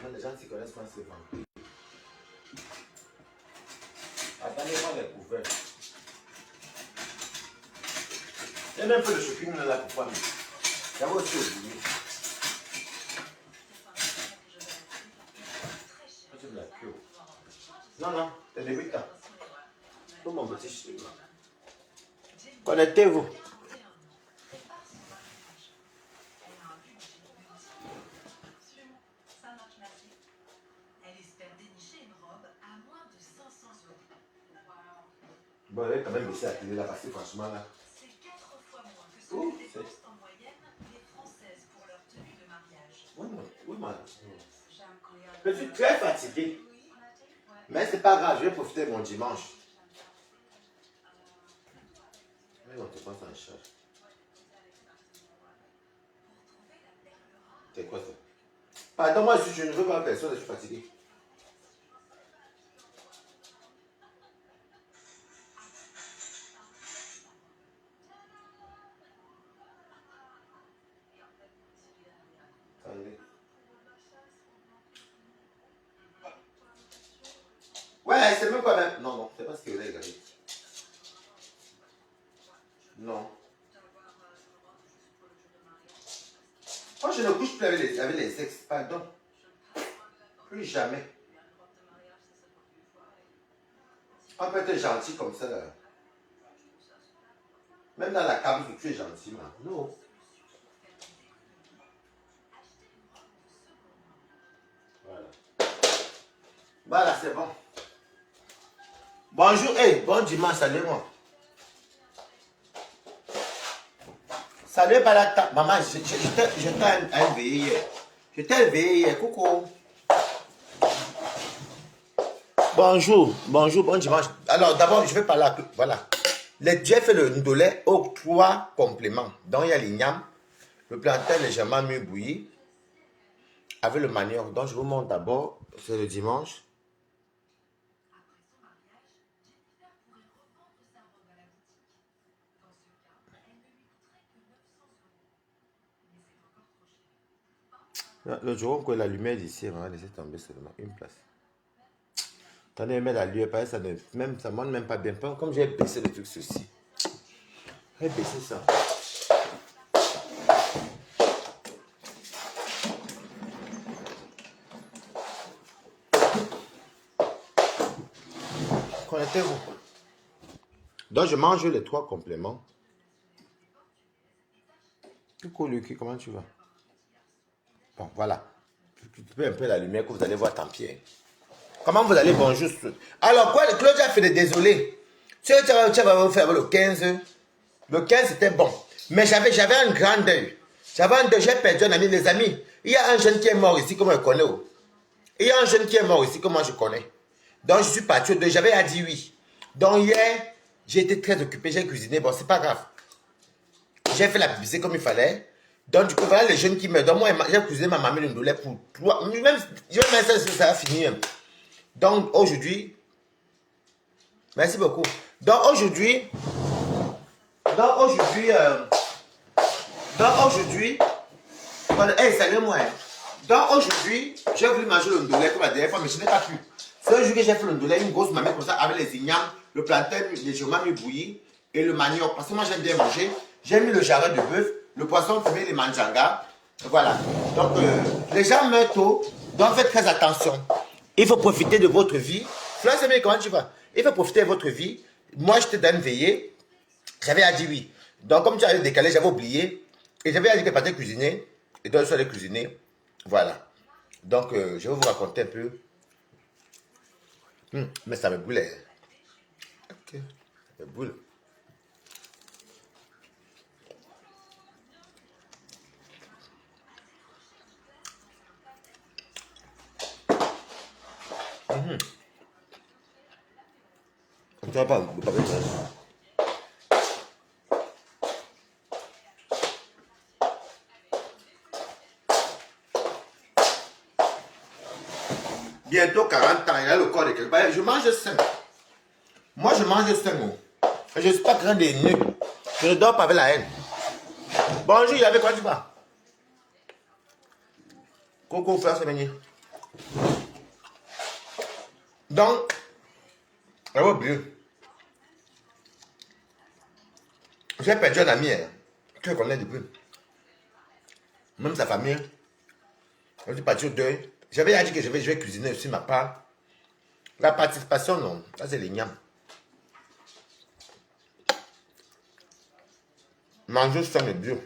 Les gens s'y connaissent pas, c'est vampire. Attendez-moi les couverts. Il y a même peu de shopping là pour famille. J'avais aussi oublié. Tu me l'as pris. Non, non, t'es débutant. Tout mon petit chez moi. Connectez-vous. Bon, elle est quand même baissé la télé là parce que franchement là. C'est 4 fois moins que ce que dépensent en moyenne les Françaises pour leur tenue de mariage. Oui, madame. Je suis très fatigué. Mais c'est pas grave, je vais profiter de mon dimanche. Mais on te prend en charge. C'est quoi ça? Pardon, moi je ne veux pas personne, je suis fatigué. Ouais, c'est même pas même. Non, non, c'est pas ce que vous avez regardé. Non. Moi, je ne couche plus avec les ex, pardon. Plus jamais. On peut être gentil comme ça. Là. Même dans la cabine, tu es gentil, man. Non. Voilà. Voilà, c'est bon. Bonjour, hey, bon dimanche, salut-moi. Salut, Balata. Maman, je t'ai éveillé hier. Je t'ai éveillé hier, coucou. Bonjour, bonjour, bon dimanche. Alors, d'abord, je vais parler à... Voilà. J'ai fait le ndolé aux 3 compléments. Donc, il y a l'igname, le plantain légèrement mieux bouilli, avec le manioc. Donc, je vous montre d'abord, c'est le dimanche. Le jour où la lumière d'ici, on va laisser tomber seulement une place. Attendez, mais la lumière, ça ne monte même pas bien. Comme j'ai baissé le truc ceci. J'ai baissé ça. Connectez-vous. Donc, je mange les 3 compléments. Coucou Lucky, comment tu vas? Bon, voilà. Tu peux un peu la lumière que vous allez voir, tant pis. Comment vous allez? Bonjour. Alors, quoi, Claudia fait des désolé. Tu vas faire le 15. Le 15, c'était bon. Mais j'avais un grand deuil. J'ai perdu un ami, les amis. Il y a un jeune qui est mort ici, comme je connais. Il y a un jeune qui est mort ici, comme moi je connais. Donc, je suis parti au deuil. J'avais dit oui. Donc, hier, j'ai été très occupé. J'ai cuisiné. Bon, c'est pas grave. J'ai fait la publicité comme il fallait. Donc, du coup, voilà les jeunes qui meurent. Donc, moi, j'ai cuisiné ma mamie le ndolé pour 3. Même, je vais mettre ça va finir. Donc, aujourd'hui, merci beaucoup. Donc, aujourd'hui, hey, salut-moi. Donc, aujourd'hui, j'ai voulu manger le ndolé comme la dernière fois, mais je n'ai pas pu. C'est un jour que j'ai fait le ndolé, une grosse mamie comme ça, avec les ignames, le plantain légèrement mieux bouilli et le manioc. Parce que moi, j'aime bien manger. J'ai mis le jarret de bœuf, le poisson fumé, les manjangas. Voilà. Donc, les gens meurent tôt, donc faites très attention. Il faut profiter de votre vie. Florence, comment tu vas? Il faut profiter de votre vie. Moi, je te donne veiller. J'avais dit oui. Donc, comme tu avais décalé, j'avais oublié. Et j'avais dit que partais cuisiner. Et donc, je suis allé cuisiner. Voilà. Donc, je vais vous raconter un peu. Mais ça me boulait. Ok. Ça me boule. Tu vas pas bientôt 40 ans, il a le corps de quelqu'un. Je mange sain. Moi, je mange sain. Je ne suis pas grand des nuls. Je ne dors pas avec la haine. Bonjour, il y avait quoi tu vas? Coucou, frère Séméni. Donc, j'avais oublié. J'ai perdu un ami, hein, que je connais depuis. Même sa famille. On est parti au deuil. J'avais dit que je vais cuisiner aussi ma part. La participation, non. Ça, c'est les gnams. Manger ça est dur.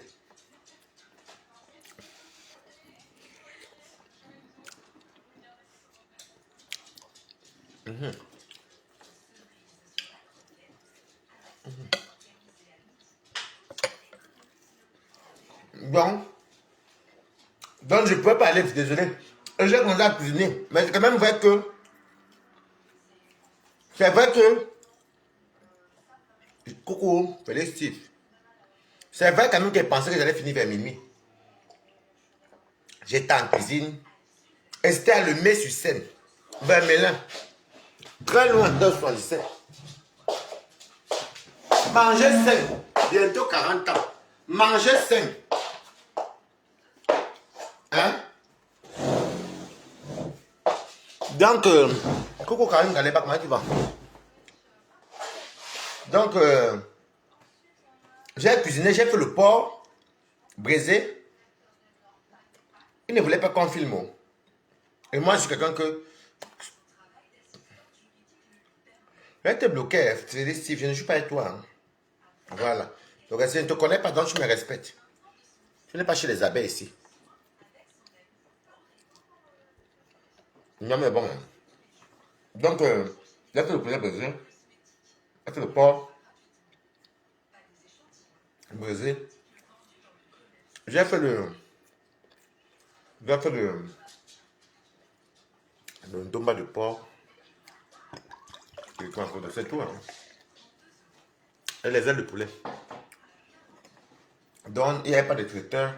Donc je ne pouvais pas aller, désolé. Et j'ai commencé à cuisiner. Mais c'est quand même vrai que. C'est vrai que. Coucou, Félix Steve. C'est vrai quand même qu'elle pensait que j'allais finir vers minuit. J'étais en cuisine. Et c'était à le sur scène. Vers Mélin. Très loin de 77. Manger sain. Bientôt 40 ans. Manger sain. Hein? Donc, coucou Karim Galeba, comment tu vas? Donc, j'ai cuisiné, j'ai fait le porc braisé. Il ne voulait pas qu'on filme. Et moi, je suis quelqu'un que. Je vais te bloquer, Steve, je ne suis pas avec toi. Hein. Voilà. Donc, si je ne te connais pas, donc tu me respectes. Je n'ai pas chez les abeilles ici. Non, mais bon. Donc, j'ai fait le poulet braisé. J'ai fait le porc braisé. J'ai fait le. J'ai fait le ndomba de porc. C'est tout. Hein. Et les ailes de poulet. Donc, il n'y avait pas de traiteur.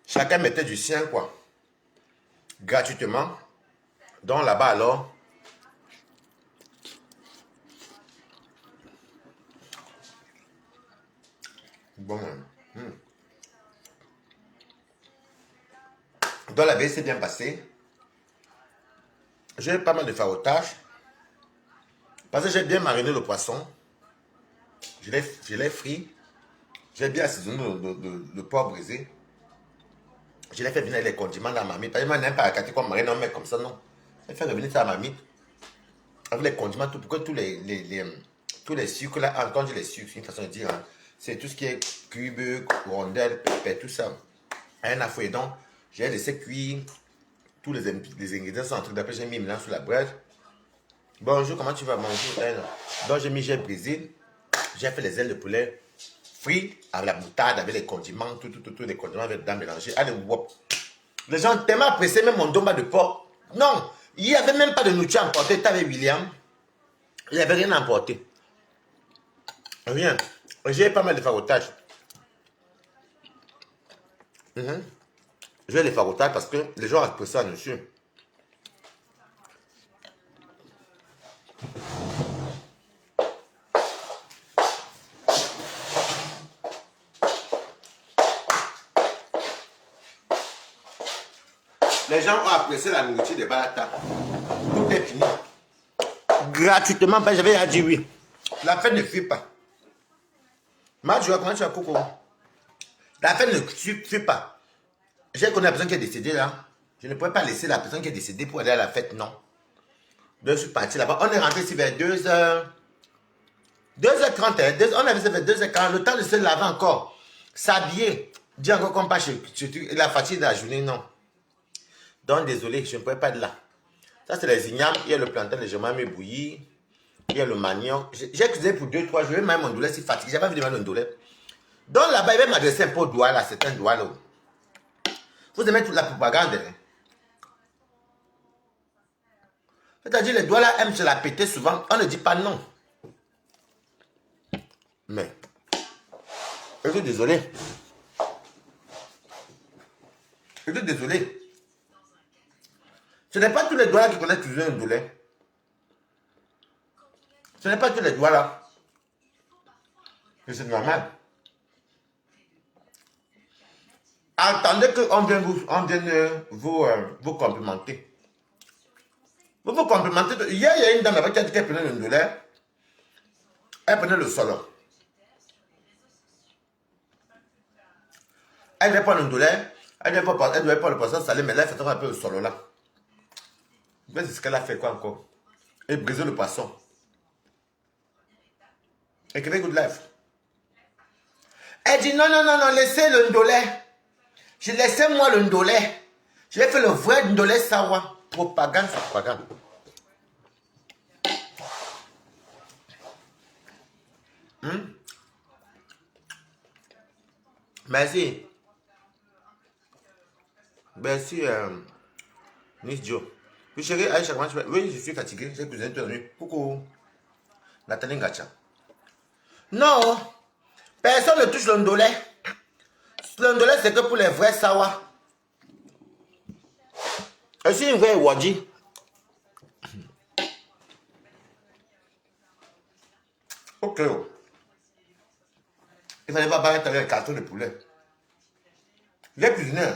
Chacun mettait du sien, quoi. Gratuitement. Donc, là-bas, alors. Bon. Donc, la veille s'est bien passée. J'ai eu pas mal de farotage. Parce que j'ai bien mariné le poisson. Je l'ai frit. J'ai bien assaisonné le porc brisé. Je l'ai fait venir les condiments dans la marmite. Parce que moi, je n'aime pas la qu'on marine, on met comme ça, non. Je fait revenir ça à la marmite. Avec les condiments, tout, pour que tous les sucres, là, quand je les sucres, c'est une façon de dire, hein, c'est tout ce qui est cube, rondelle, pépé, tout ça. Rien à fouiller. Donc, j'ai laissé cuire. Tous les ingrédients sont en train d'après, j'ai mis maintenant sur la bread. Bonjour, comment tu vas? Bonjour, elle. Donc, j'ai brisé. J'ai fait les ailes de poulet frites avec la moutarde, avec les condiments, tous les condiments avec dedans mélangés. Allez, wop. Les gens ont tellement apprécié même mon domba de porc. Non, il n'y avait même pas de nourriture emportée. Tu avais William. Il n'y avait rien à emporter. Rien. J'ai pas mal de fagotage. J'ai les fagotages parce que les gens ont apprécié ça dessus. Les gens ont apprécié la nourriture de Balata. Tout est fini. Gratuitement, j'avais dit oui. La fête ne fuit pas. Madjoua, comment tu vas, Coco? La fête ne fuit pas. J'ai connu la personne qui est décédée là. Je ne pouvais pas laisser la personne qui est décédée pour aller à la fête, non. Donc, je suis parti là-bas. On est rentré ici vers 2h. 2h30, on avait fait 2h40. Le temps de se laver encore. S'habiller. Dire encore qu'on passe la fatigue de la journée, non. Donc, désolé, je ne pouvais pas être là. Ça, c'est les ignames. Il y a le plantain légèrement bouilli. Il y a le manioc. J'ai cuisiné pour 2-3 jours. Je vais même mon doulet si fatigué. J'ai pas vu de mon doulet. Donc là-bas, il va m'adresser un peu au doigt là. C'est un doigt là. Vous aimez toute la propagande. Hein? C'est-à-dire, les doigts là aiment se la péter souvent. On ne dit pas non. Mais, je suis désolé. Je suis désolé. Ce n'est pas tous les doigts là qui connaissent toujours un doulet. Ce n'est pas tous les doigts là. C'est normal. attendez qu'on vienne vous complimenter. Vous vous complimentez. Hier, il y a une dame avec qui a dit qu'elle prenait le ndolé. Elle prenait le solo. Elle devait prendre le ndolé. Elle devait prendre le poisson salé, mais là, elle fait un peu le solo là. Mais c'est ce qu'elle a fait quoi encore? Et briser le poisson. Et que good life. Elle dit non, non, non, non, laissez le ndolé. Je laissais moi le ndolé. Je vais faire le vrai ndolé sawa. Propagande, c'est propagande. Merci. Merci, Miss Joe. Puis chérie, Aïcha, comment tu vas? Oui, je suis fatigué. J'ai besoin de te donner. Coucou. Nathalie Ngacha. Non. Personne ne touche le ndolé. Le ndolé, c'est que pour les vrais sawa. Je suis une vraie wadji. Ok. Il fallait pas barrer avec un carton de poulet. Les cuisiniers.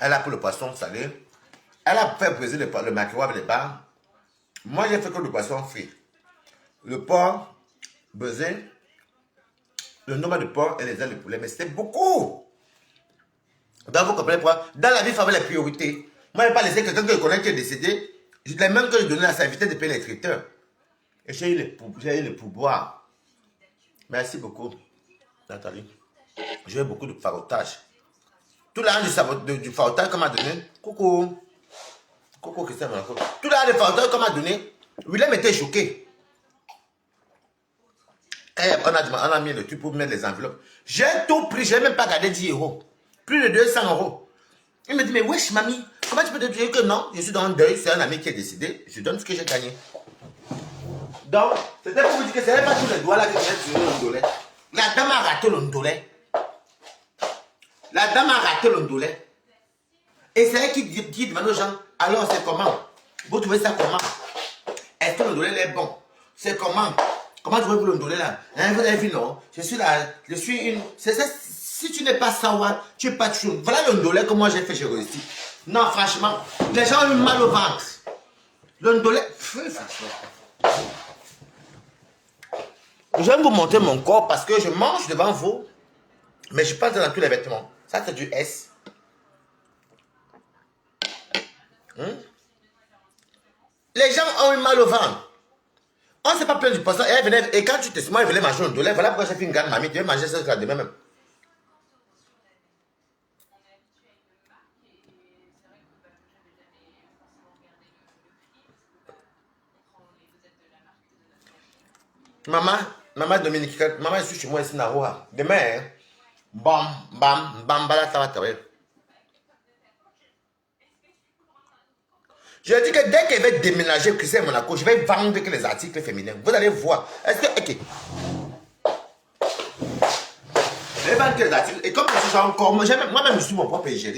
Elle a pris le poisson salé. Elle a fait briser le maquillage avec les barres. Moi, j'ai fait que le poisson frit. Le porc, buzzé, le nombre de porc et les ailes de poulet. Mais c'était beaucoup. Donc, vous comprenez pourquoi? Dans la vie, il faut avoir les priorités. Moi, je n'ai pas laissé quelqu'un que je connais qui est décédé. Je l'ai même que je donnais à sa invité de payer les traiteurs. Et j'ai eu les pourboires. Merci beaucoup, Nathalie. J'ai eu beaucoup de farotage. Tout l'argent du farotage qu'on m'a donné. Coucou. Coucou, Christian Monaco. Tout l'argent du farotage qu'on m'a donné. Willem était choqué. On a mis le truc pour mettre les enveloppes. J'ai tout pris. Je n'ai même pas gardé 10 euros. Plus de 200 euros. Il me dit, mais wesh, mamie, comment tu peux te dire que non? Je suis dans un deuil, c'est un ami qui est décédé. Je donne ce que j'ai gagné. Donc, c'était pour vous dire que ce n'est pas tous les doigts là que je vais sur le ndolé. La dame a raté le ndolé. La dame a raté le ndolé. Et c'est elle qui demande aux gens, alors c'est comment? Vous trouvez ça comment? Est-ce que le ndolé est bon? C'est comment? Comment tu veux le ndolé là? Vous avez vu, non? Je suis là, je suis une... C'est ça. Si tu n'es pas sawa, tu n'es pas chou. Voilà le ndolé que moi j'ai fait chez Rosti. Non, franchement, les gens ont eu mal au ventre. Le ndolé... Je vais vous montrer mon corps parce que je mange devant vous, mais je passe dans tous les vêtements. Ça, c'est du S. Les gens ont eu mal au ventre. On ne s'est pas plaint du poisson. Et quand tu te... Moi, je voulais manger le ndolé. Voilà pourquoi j'ai fait une grande mamie. Tu veux manger ça demain même. Maman Dominique, maman, je suis chez moi ici, Naroua. Demain, hein, bam, bam, bam, bala, ça va travailler. Je dis que dès qu'elle va déménager, Christian Monaco, je vais vendre que les articles féminins. Vous allez voir. Est-ce que, ok. Je vais vendre que les articles. Et comme je suis encore, moi-même, je suis mon propre égérie.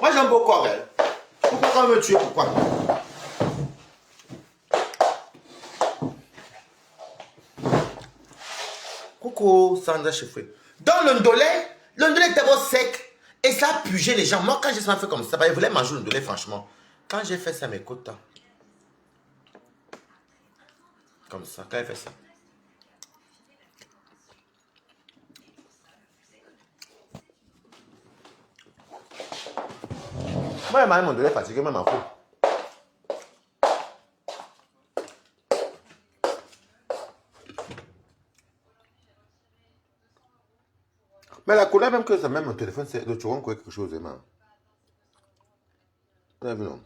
Moi, j'ai un beau corps, elle. Pourquoi on me tuer? Pourquoi? Coucou, Sandra Chefoué. Dans le ndolé est d'abord sec. Et ça a pugé les gens. Moi, quand j'ai fait comme ça, je voulais manger le ndolé, franchement. Quand j'ai fait ça, mes côtes, comme ça, quand j'ai fait ça. Moi, je mon ndolé fatigué, même en fou. Mais la couleur, même que ça, même mon téléphone, c'est le turon quoi quelque chose, man. Vous avez vu, non?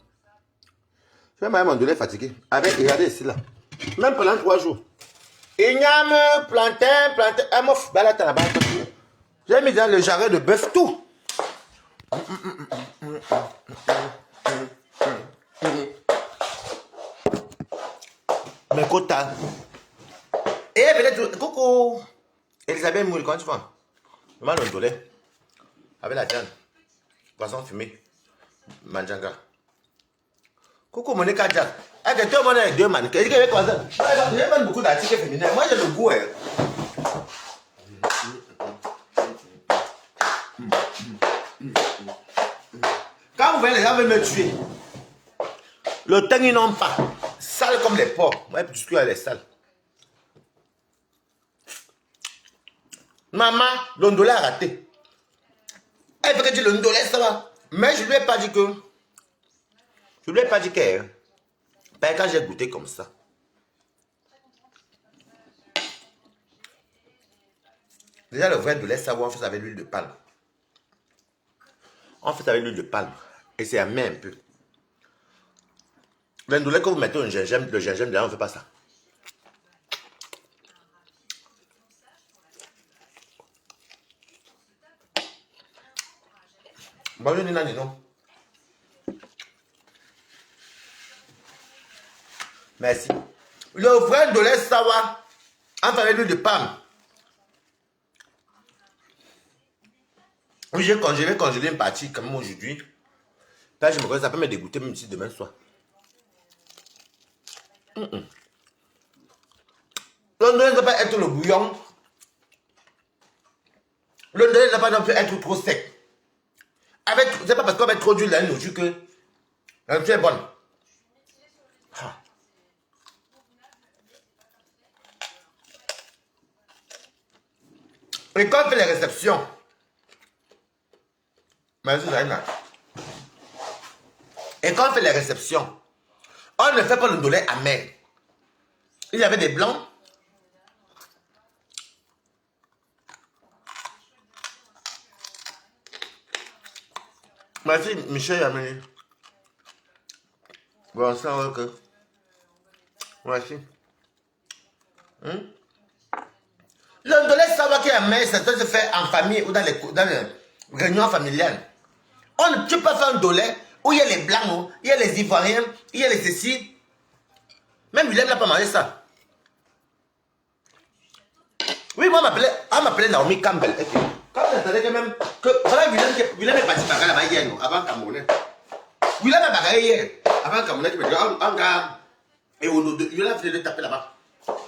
Je vais mon ndolé fatigué. Avec, regardez ici, là. Même pendant 3 jours. Igname, plantain, amof, balata là-bas. J'ai mis dans le jarret de bœuf tout. Mes quotas. Et peut-être, coucou. Elisabeth Moule, comment tu vas? Maman le ndolé. Avec la viande. Poisson fumé. Manjanga. Coucou Monica Jack. Avec tout le monde avec 2 mannequins. Il y a beaucoup d'articles féminins. Moi j'ai le goût. Quand vous voyez les gens veulent me tuer, le teint ils n'ont pas. Sale comme les porcs. Ouais, puisque elle est sale. Maman, l'ondolé a raté. Elle veut que tu l'ondolé, ça va. Mais je lui ai pas dit que. Je lui ai pas dit que. Ben, quand j'ai goûté comme ça. Déjà, le vrai de lait savoir, on fait ça avec l'huile de palme. On fait ça avec l'huile de palme. Et c'est amer un peu. L'indolé que vous mettez au gingembre, le gingembre, là, on ne fait pas ça. Bonjour Nina Nino. Merci. Le vrai de lait savoir, on fait avec l'huile de palme. Oui, j'ai congelé une partie quand même aujourd'hui. Là, je me connais, ça peut me dégoûter même si demain soir. Le ne doit pas être le bouillon. Le ne doit pas non plus être trop sec. C'est pas parce qu'on met trop d'huile dans la nourriture que la nourriture est bonne. Ah. Et quand on fait les réceptions, et quand on fait les réceptions, on ne fait pas le ndolé amer. Il y avait des blancs. Merci Michel Yamini. Bon, ça va que. Merci. Le ndolé savoir qui est amer, ça doit se faire en famille ou dans les réunions familiales. On ne peut pas faire un ndolé où il y a les blancs, il y a les ivoiriens, il y a les ceci. Même Willem n'a pas mangé ça. Oui, moi, on m'appelait Naomi Campbell. Quand vous entendez que même. Voilà, Willem est parti par là-bas hier, avant Camerounais. Willem est parti hier, avant Camerounais, qui me dit, un gars. Et Willem a fait de taper là-bas.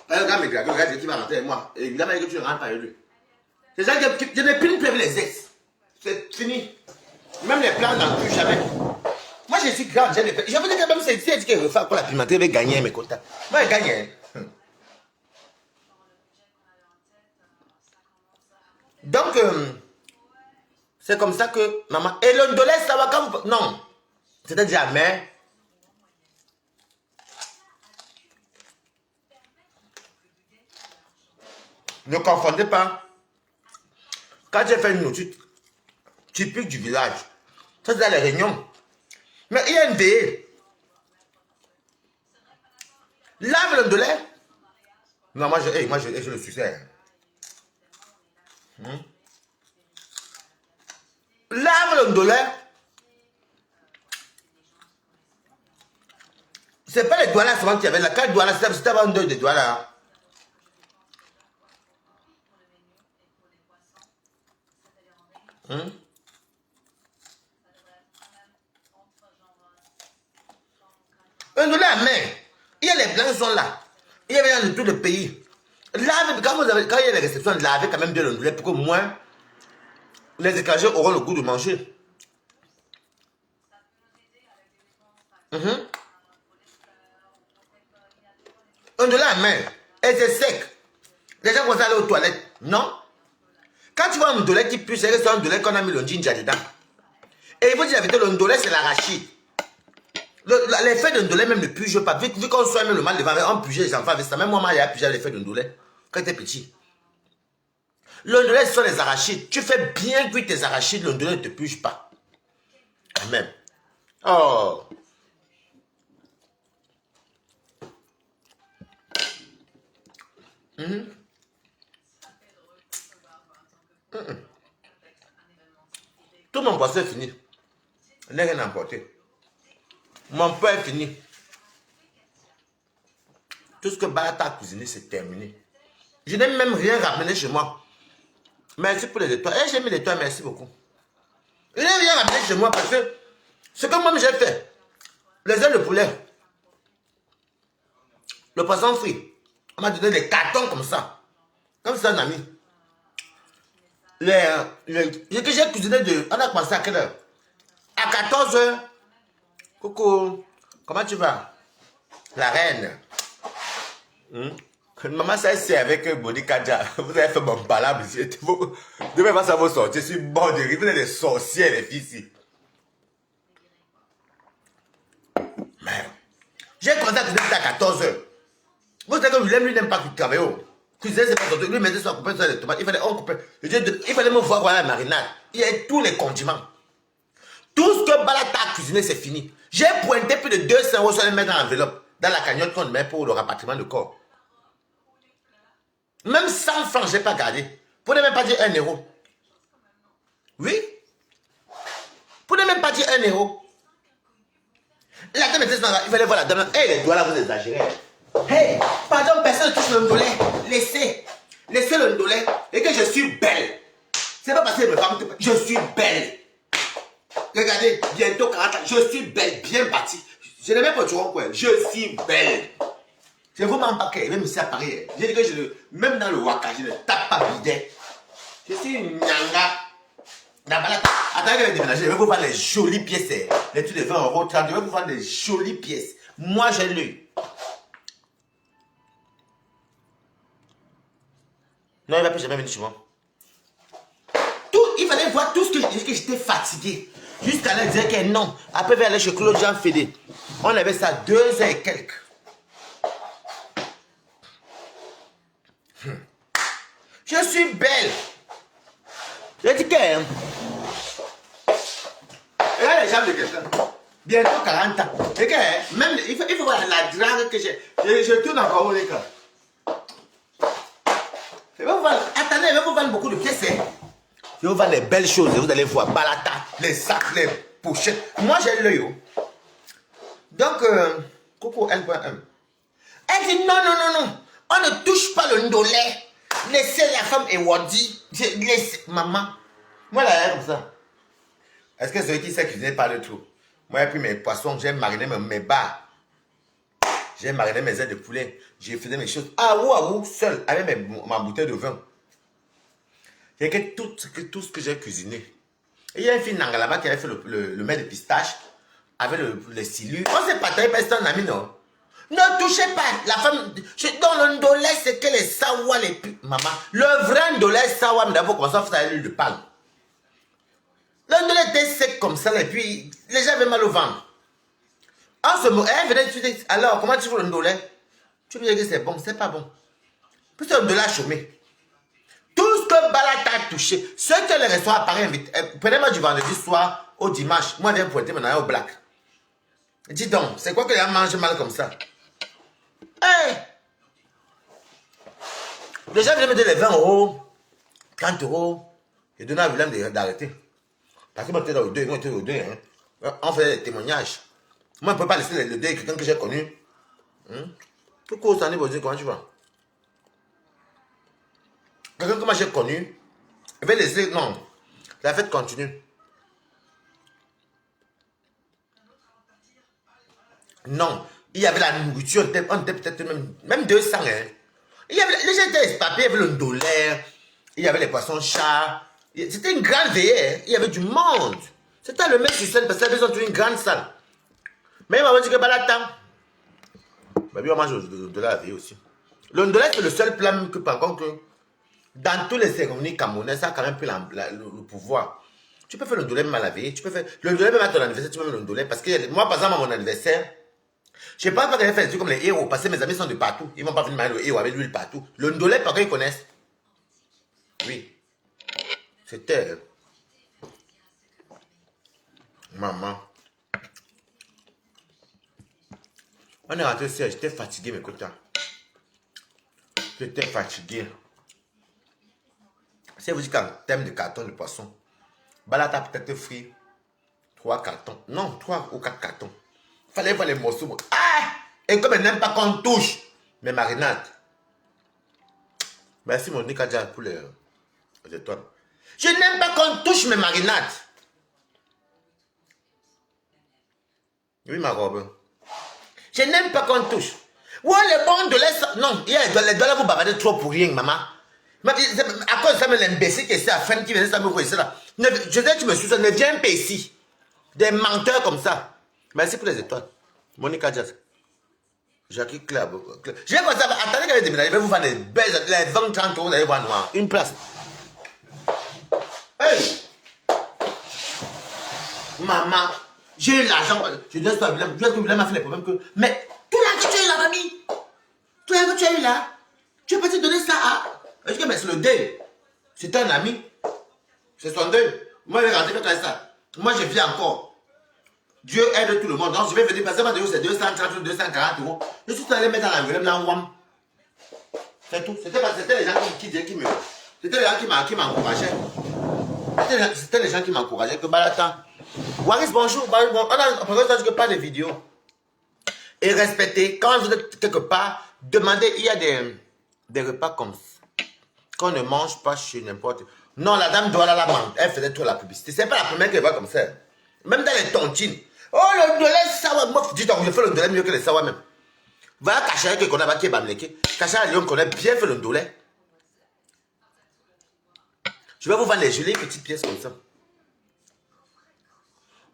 Un gars me dit, regarde, qui va rentrer avec moi. Et Willem a dit que tu ne rentres pas avec lui. C'est ça que je n'ai plus prévu les ex. C'est fini. Même les plans n'en plus jamais. Moi, je suis grande, j'ai les plans. Je veux dire que même si elle dit qu'elle veut faire pour la pimenterie, elle va gagner mes quotas. Moi, elle gagne. Donc, c'est comme ça que maman. Et le ndolé, ça va quand vous. Non. C'est-à-dire jamais. Ne confondez pas. Quand j'ai fait une nourriture typique du village, ça c'est dans les réunions. Mais il y a une veillée. Lave le ndolé. Non, moi je le succès. Lave le ndolé. C'est pas les douanas souvent qui avaient la carte douane, c'était avant deux de douanas. Un ndolé à main. Il y a les blancs qui sont là. Il y avait dans tout le pays. Lavez, quand il y a les réceptions, lavez quand même bien le ndolé pour que moins les étrangers auront le goût de manger. Un ndolé à main. Et c'est sec. Les gens vont aller aux toilettes. Non. Quand tu vois un ndolé qui pue, c'est un ndolé qu'on a mis le ginger dedans. Et il faut dire la vérité, le ndolé c'est l'arachide. L'effet de ndolé même ne puje pas. Vu qu'on soit même le mal devant, on puje les enfants avec ça. Même moi, j'ai pugé l'effet de ndolé quand j'étais petit. Le ndolé, ce sont les arachides. Tu fais bien cuire tes arachides, le ndolé ne te puje pas. Amen. Oh. Tout mon poisson est fini. Je n'ai rien emporté. Mon pain est fini. Tout ce que Barata a cuisiné, c'est terminé. Je n'ai même rien ramené chez moi. Merci pour les étoiles. J'ai mis les étoiles, merci beaucoup. Je n'ai rien ramené chez moi parce que ce que moi j'ai fait, les ailes de poulet, le poisson frit, on m'a donné des cartons comme ça. Comme ça, un ami. Ce que j'ai cuisiné de... On a commencé à quelle heure? À 14h. Coucou. Comment tu vas? La reine. Maman, ça c'est avec Bodi Kadja. Vous avez fait mon palabre ici. Vous devez pas savoir sortir. Je suis bon de rire. Vous êtes des sorcières, les filles ici. Merde. J'ai commencé à cuisiner à 14h. Vous savez que Willem, lui, n'aime pas travailler. Cuisiner, c'est pas son truc. Lui, mettait son coupé sur les tomates. Il fallait me voir voilà la marinade. Il y a tous les condiments. Tout ce que Balata a cuisiné, c'est fini. J'ai pointé plus de 200 euros sur les mettre dans l'enveloppe. Dans la cagnotte qu'on met pour le rapatriement de corps. Même 100 francs, je n'ai pas gardé. Pour ne même pas dire 1 euro. Oui. Pour ne même pas dire 1 euro. La dame était dans la... Il fallait voir la dame. Hey, les doigts là, vous exagérez. Hey, pardon, personne ne touche le ndolet. Laissez. Laissez le ndolet. Et que je suis belle. C'est pas parce que je me parle. Je suis belle. Regardez, bientôt 40 ans. Je suis belle, bien bâtie. Je n'ai même pas toujours quoi. Je suis belle. Je vous mens pas qu'il même ici à Paris. J'ai dit que même dans le Waka, je ne tape pas bidet. Je suis une nyanga. Attendez que je vais déménager. Je vais vous vendre les jolies pièces. Les trucs de 20 euros, 30. Je vais vous vendre des jolies pièces. Moi, j'ai l'œil. Non, il ne va plus jamais venir chez moi. Il fallait voir tout ce que j'étais fatigué. Jusqu'à là, il disait que non. Après, il aller chez Claude Jean Fédé. On avait ça 2 heures et quelques. Je suis belle. Je dis que... Regarde les jambes de quelqu'un. Bientôt 40 ans. Et que, même, il faut voir la drague que j'ai. Je tourne encore au l'écran. Attendez, je vais vous vendre beaucoup de pièces. Je vais vous vendre les belles choses. Vous allez voir. Balata, les sacs, les pochettes. Moi, j'ai l'œil. Donc, coucou L.M. Elle dit non, non, non, non. On ne touche pas le ndolet. Laissez la femme et Wadi. Laissez maman. Moi, là, comme ça. Est-ce que celui qui sait cuisiner parle trop? Moi, j'ai pris mes poissons, j'ai mariné mes bars. J'ai mariné mes ailes de poulet. J'ai fait mes choses. Ah, ou seul, avec ma bouteille de vin. J'ai que tout ce que j'ai cuisiné. Et il y a une fille Nanga là-bas qui avait fait le mets de pistache avec le silure. On s'est partagé parce que c'est un ami, non? Ne touchez pas la femme. Dans le ndolet, c'est que les sawa, les... Maman, le vrai ndolet sawa, mais d'abord, commencer à faire l'huile de palme. Le ndolet était sec comme ça, et puis les gens avaient mal au ventre. En ce moment, elle venait de dire, alors, comment tu fais le ndolet? Tu peux dire que c'est bon, c'est pas bon. Puis c'est un ndolet chômé. Tout ce que Balata a touché, ce que les restaurants à Paris invitent, prenez-moi du vendredi soir au dimanche, moi je viens pointer maintenant au black. Dis donc, c'est quoi que les gens mangent mal comme ça? Hey! Les gens viennent me dire les 20 euros, 30 euros, et donner à Willem d'arrêter. Parce que moi, j'étais dans le deuil, hein. On faisait des témoignages. Moi, je ne peux pas laisser le deuil quelqu'un que j'ai connu. Pourquoi ça n'est pas dire comment tu vas? Quelqu'un que moi j'ai connu, je vais laisser, non, la fête continue. Non, il y avait la nourriture, on était peut-être même 200. Hein. Il y avait, les gens étaient espapés, il y avait le dollar, il y avait les poissons chats. C'était une grande veillée, hein. Il y avait du monde. C'était le mec sur scène parce qu'il avait besoin d'une grande salle. Mais il m'a dit que Balata. Mais bien, on mange le dollar à veiller aussi. Le dollar, c'est le seul plat que, par contre, que dans tous les cérémonies camerounais, ça a quand même pris le pouvoir. Tu peux faire le dollar même à la veille. Tu peux faire le dollar même à ton anniversaire, tu peux faire le dollar. Parce que moi, par exemple, à mon anniversaire, je ne pense pas que j'ai fait des trucs comme les héros, parce que mes amis sont de partout. Ils ne vont pas venir marier le héros avec l'huile partout. Le ndolé, par contre, ils connaissent. Oui. C'était... Maman. On est rentré ici, j'étais fatigué, mes copains. J'étais fatigué. Si vous dites qu'en termes de carton de poisson, Balata peut-être frit 3 cartons. Non, 3 ou 4 cartons. Il fallait voir les morceaux. Ah! Et comme elle n'aime pas qu'on touche mes marinades. Merci mon Nikadja pour les étoiles. Je n'aime pas qu'on touche mes marinades. Oui, ma robe. Je n'aime pas qu'on touche. Ouais, les bons de l'air. Non, les dollars vous bavardez trop pour rien, maman. À cause de ça, l'imbécile qui est ici, à fin qui venait ça me voir ici là. Je sais que tu me suis ça, ne viens pas ici. Des menteurs comme ça. Merci pour les étoiles. Monica Jazz. Jackie Club. Je vais comme ça, attendez qu'elle déménage, je vais vous faire les belles, les 20-30 euros, vous allez voir noir. Une place. Hey! Maman, j'ai eu l'argent. Je dois pas Willem. Je dois que Willem a fait les problèmes que. Mais tout l'argent que tu as eu là, mamie. Tout l'argent que tu as eu là. Tu peux pas te donner ça à. Je dis, mais c'est le deuil. C'est un ami. C'est son deuil. Moi, je vais rentrer quand tu as ça. Moi, je vis encore. Dieu aide tout le monde. Donc, je vais venir passer ma de c'est 230 240 euros. Je suis allé mettre dans l'enveloppe dans WAM. C'est tout. C'était les gens qui me. C'était les gens qui m'encourageaient. C'était les gens qui m'encourageaient. Que Balatan. Waris, bonjour. On a pas de vidéos. Et respectez. Quand vous êtes quelque part, demandez. Il y a des repas comme ça. Qu'on ne mange pas chez n'importe. Non, la dame doit la manger. Elle faisait trop la publicité. C'est pas la première qui va comme ça. Même dans les tontines. Oh, le dolé, ça moi, dis donc, je fais le dolé mieux que les sawa même. Voilà, Kachara qui connaît qui est Bamleke. Kachara Lyon connaît bien fait le dolé. Je vais vous vendre les jolies petites pièces comme ça.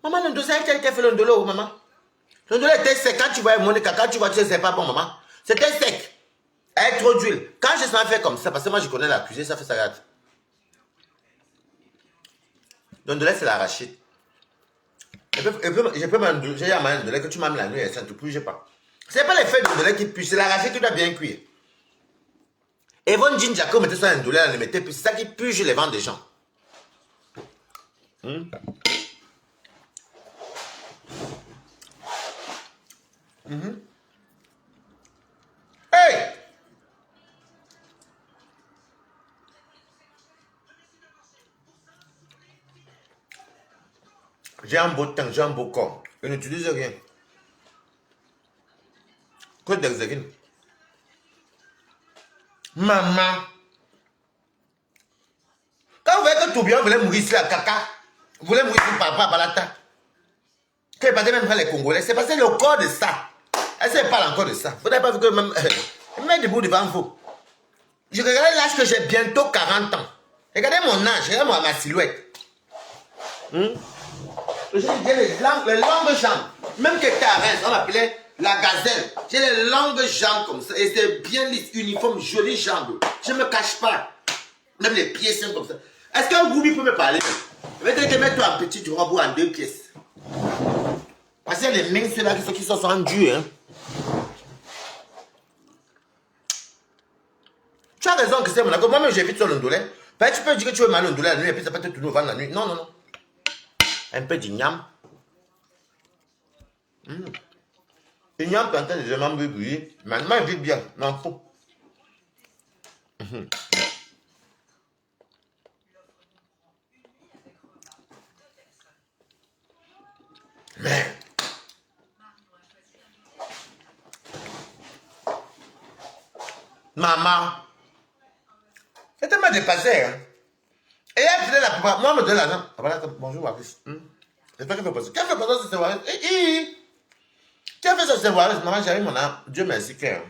Maman, le dolé, c'est qui a fait le dolé, maman. Le dolé était sec. Quand tu vois Monica, quand tu vois, tu sais, c'est pas bon, maman. C'était sec. Avec trop d'huile. Quand je s'en fais comme ça, parce que moi, je connais la cuisine, ça fait ça gâte. Le dolé, c'est l'arachide. Je peux même j'ai un moyen de lait que tu m'aimes la nuit et ça ne te bouge pas. Ce n'est pas les feuilles de lait qui puent, c'est l'arachide qui doit bien cuire. Et Von Ginger, quand vous mettez ça dans le lait, le mettez, puis c'est ça qui puge les vents des gens. Hey! J'ai un beau teint, j'ai un beau corps. Je n'utilise rien. Que d'exégine. Maman. Quand vous voyez que Toubion voulait mourir ici à caca, vous voulez mourir ici par Balata. Que pas même pas les Congolais, c'est parce que le corps de ça. Elle ne parle encore de ça. Vous n'avez pas vu que même. Mets debout devant vous. Je regarde l'âge que j'ai bientôt 40 ans. Regardez mon âge, regardez ma silhouette. J'ai les longues jambes. Même que Tarens, on l'appelait la gazelle. J'ai les longues jambes comme ça. Et c'est bien lisse, uniforme, jolies jambes. Je ne me cache pas. Même les pieds sont comme ça. Est-ce qu'un Goubi peut me parler? Je vais te mettre un petit robot en 2 pièces. Parce que les mains, ceux-là qui sont rendus. Hein. Tu as raison que c'est mon accord. Moi-même, j'évite sur le ndolé. Tu peux dire que tu veux mal le ndolé la nuit et puis ça peut te tourner au vent la nuit. Non, non, non. Un peu d'igname. L'igname plantain des gens brûlés. Maintenant, il vit bien. M'en fous. Mais. Maman. C'est tellement dépassé. Hein. Et elle faisait la plupart. Moi, je me donne l'argent. Bonjour, Waris. J'espère qu'elle fait passer. Qu'elle fait passer sur ce Waris? Tu as fait ça sur Waris? Maman, j'arrive mon âme. Dieu merci, frère.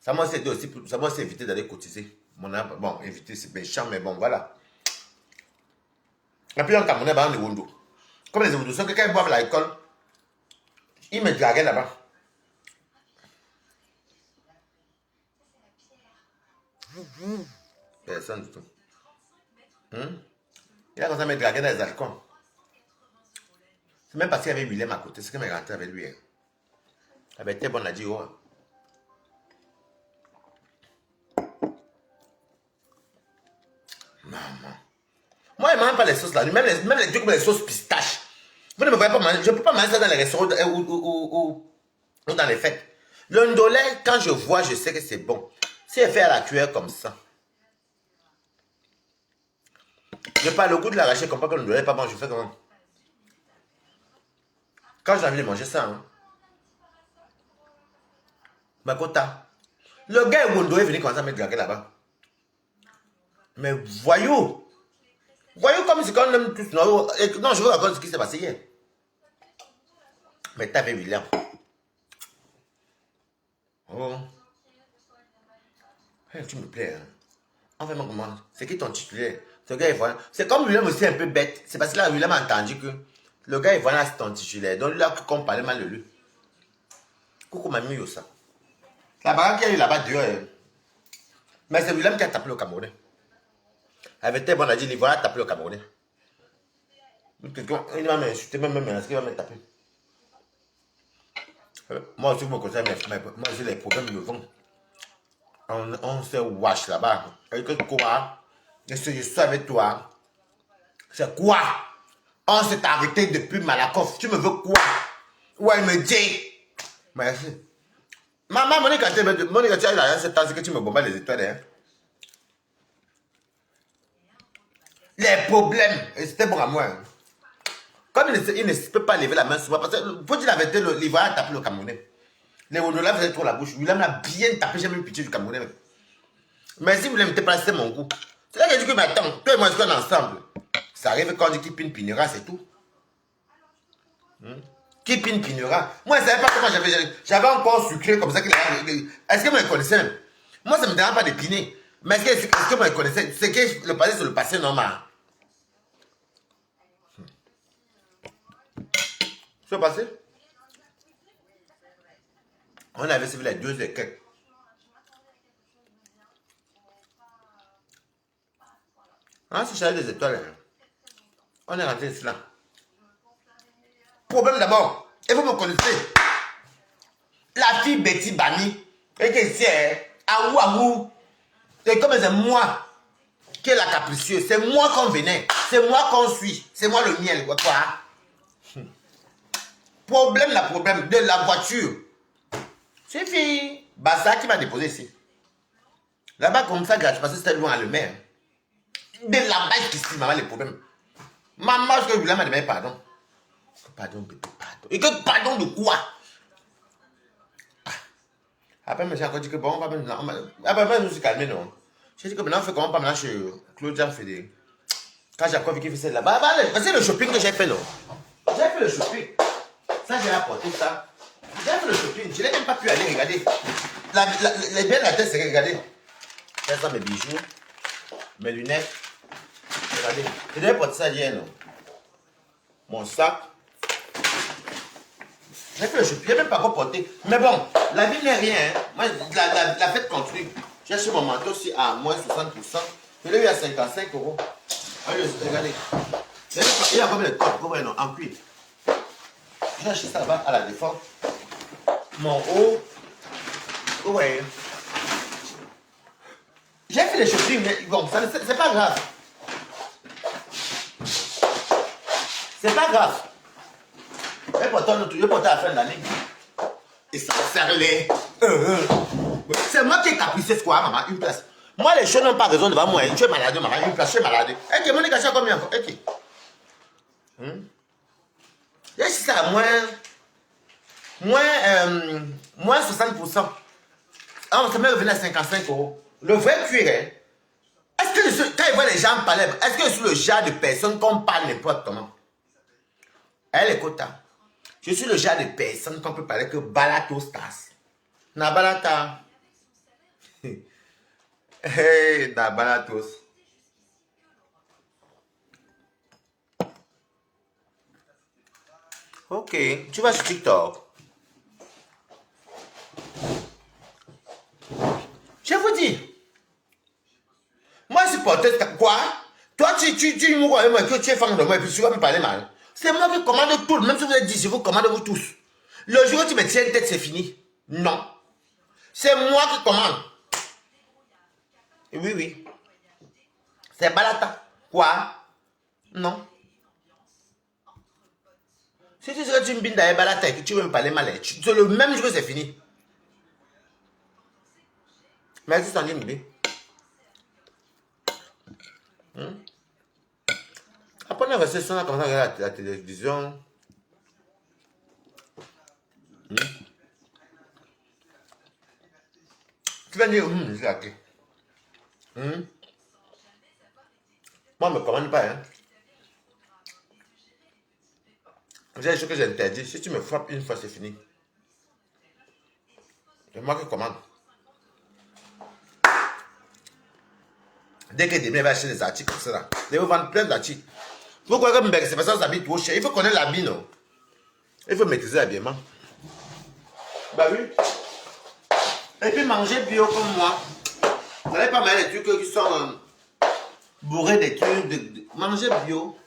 Ça m'a aussi. Ça m'a aussi évité d'aller cotiser. Mon âme, bon, éviter, c'est méchant, mais bon, voilà. Et puis, on Camerounais, on est Wondo. Comme les Wondous, quand ils boivent l'alcool, ils me draguaient là-bas. Personne du tout. Il a commencé à me draguer dans les alcools. C'est même parce qu'il y avait Willem à côté, c'est qu'il m'est rentré avec lui. Hein. Il avait été bon, on a dit, oh. Maman. Moi, je ne mange pas les sauces là, même les trucs comme les sauces pistaches. Vous ne me voyez pas manger, je ne peux pas manger ça dans les restaurants ou dans les fêtes. Le ndolé, quand je vois, je sais que c'est bon. Si elle fait à la cuillère comme ça. Je parle le goût de l'arraché, comme pas que le ndolé n'est pas bon, je fais comment? Quand j'ai envie de manger ça, hein. Makota. Le gars est Wondo est venu commencer à me draguer là-bas. Mais voyou. Voyou comme c'est quand on aime tous. Non, je veux raconter ce qui s'est passé hier. Mais t'avais William. Oh. Hey, tu me plais. Hein. Enfin, comment? C'est qui ton titulaire? Ce gars est voilà. C'est comme William aussi un peu bête. C'est parce que là, William a entendu que le gars est voilà, c'est ton titulaire. Donc là, qu'on parlait mal de lui. Coucou, mamie, yo, ça. La bagarre qu'il y a eu là-bas dehors. Mais c'est William qui a tapé le Camerounais. Avec tes bon, on a dit, il voilà taper le Camerounais. Quelqu'un, il va m'insulter, même menacé, il va me taper. Moi aussi, je me conseille, moi j'ai les problèmes de vent. On se wash là-bas. Et que quoi? Je suis avec toi. C'est quoi? On s'est arrêté depuis Malakoff. Tu me veux quoi? Ouais, il me dit. Merci. Maman, Monica, tu as eu l'argent cette temps, c'est que tu me bombes les étoiles. Hein? Les problèmes. Et c'était bon à moi. Hein? Comme il ne peut pas lever la main souvent, parce que, faut dire la vérité, l'Ivoirien a tapé le Camerounais. Les Renola faisaient trop la bouche. William l'a bien tapé, j'ai même pitié du Camerounais. Mais si vous ne m'avez pas, c'est mon goût. C'est là que je dis que, mais attends, toi et moi, est-ce qu'on est ensemble? Ça arrive quand on dit qui pine pinera, c'est tout. Qui pine pinera. Moi, je ne savais pas comment j'avais encore sucré comme ça. Est-ce que vous me connaissez? Moi, ça ne me dérange pas de piner. Mais est-ce que vous me connaissez? C'est que le passé, c'est le passé normal. C'est le passé? On avait suivi les 2 et quelques. Ah, c'est Charlie des étoiles. Hein. On est rentré ici là. Problème d'abord. Et vous me connaissez. La fille Betty Bani. Et que c'est Aou. C'est comme c'est moi qui est la capricieuse. C'est moi qu'on venait. C'est moi qu'on suit. C'est moi le miel. Quoi. Problème de la voiture. C'est fille. Bassa qui m'a déposé ici. Là-bas comme ça, parce que c'était loin à le maire. De là-bas ici, maman, les problèmes. Maman, je voulais me demander pardon. Pardon, pardon. Et que pardon de quoi? Après, j'ai encore dit que bon, on va maintenant. Après, je me suis calmé, non. J'ai dit que maintenant, on fait comment pas maintenant chez Claudia Fédé. Quand Jacob qui fait ça là-bas, c'est le shopping que j'ai fait, non. J'ai fait le shopping. Ça, j'ai apporté ça. J'ai fait le shopping. Je n'ai même pas pu aller regarder. Les biens de la tête, c'est regarder. J'ai ça, mes bijoux, mes lunettes. Regardez. Je devais porter ça hier, non. Mon sac. J'ai fait le shopping, je n'ai même pas encore porté. Mais bon, la vie n'est rien. Hein. Moi, la fête continue. J'ai acheté mon manteau aussi à moins 60%. Je l'ai eu à 55 €. Allez, regardez. Il y a combien de cordes pour non, en cuir. J'ai acheté ça là-bas à la Défense. Mon haut. Ouais. J'ai fait les shopping, mais bon, c'est pas grave. C'est pas grave. Je porte à la fin de l'année. Et ça va faire les. C'est moi qui ai capricé ce quoi, maman, une place. Moi, les choses n'ont pas raison devant moi. Tu es malade, maman, une place, tu es malade. Et que mon négociation combien encore? Et qui? Et si ça a moins 60%. Ah, on s'est même revenu à 55 €. Le vrai cuir, hein? Est-ce que quand ils voient les gens parler, est-ce que je suis le genre de personne qu'on parle n'importe comment? Elle écoute. Je suis le genre de personne qu'on peut parler que Balatos tas. Na Balata. Hey, na Balatos. Ok, tu vas sur TikTok. Je vous dis. Moi, je supporte quoi? Toi, tu me vois que tu es fan de moi et puis tu vas me parler mal. C'est moi qui commande tout. Même si vous êtes 10, je vous commande vous tous. Le jour où tu me tiens tête, c'est fini. Non. C'est moi qui commande. Oui, oui. C'est Balata. Quoi? Non. Si tu sais que tu me bindes à Balata et que tu veux me parler mal, c'est le même jour que c'est fini. Merci, Sandy Mbé. Après, on a resté ça comme ça, regarder la télévision. Tu vas dire, j'ai raté. Moi, on ne me commande pas. Hein. J'ai des choses que j'interdis. Si tu me frappes une fois, c'est fini. C'est moi qui commande. Dès que demain, il va acheter des articles comme ça. Là. Il va vendre plein d'articles. Vous croyez que ces personnes s'habillent trop cher? Il faut connaître l'habit, non? Il faut maîtriser l'habillement. Bah oui. Et puis manger bio comme moi. Vous n'allez pas manger des trucs qui sont bourrés des trucs. Manger bio.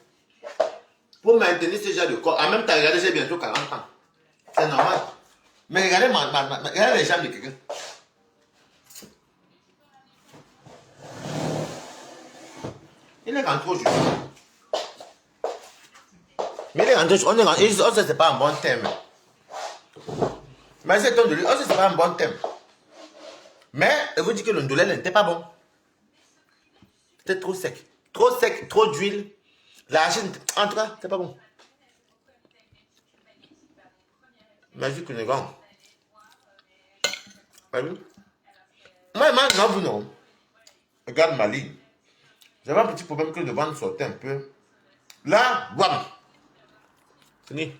Pour maintenir ce genre de corps. En même temps, regardez, j'ai bientôt 40 ans. C'est normal. Mais regardez, regardez les jambes de quelqu'un. Il est rentré aujourd'hui. Mais il est rentré, on sait que c'est pas un bon thème. Mais c'est ton de lui, on sait que c'est pas un bon thème. Mais, je vous dis que le ndolé n'était pas bon. C'était trop sec. Trop sec, trop d'huile. La Chine, en tout cas, c'est pas bon. Magique une grande. Moi, je mange non, vous non. Regarde ma ligne. J'avais un petit problème que le ventre sortait un peu. Là, bam. Fini.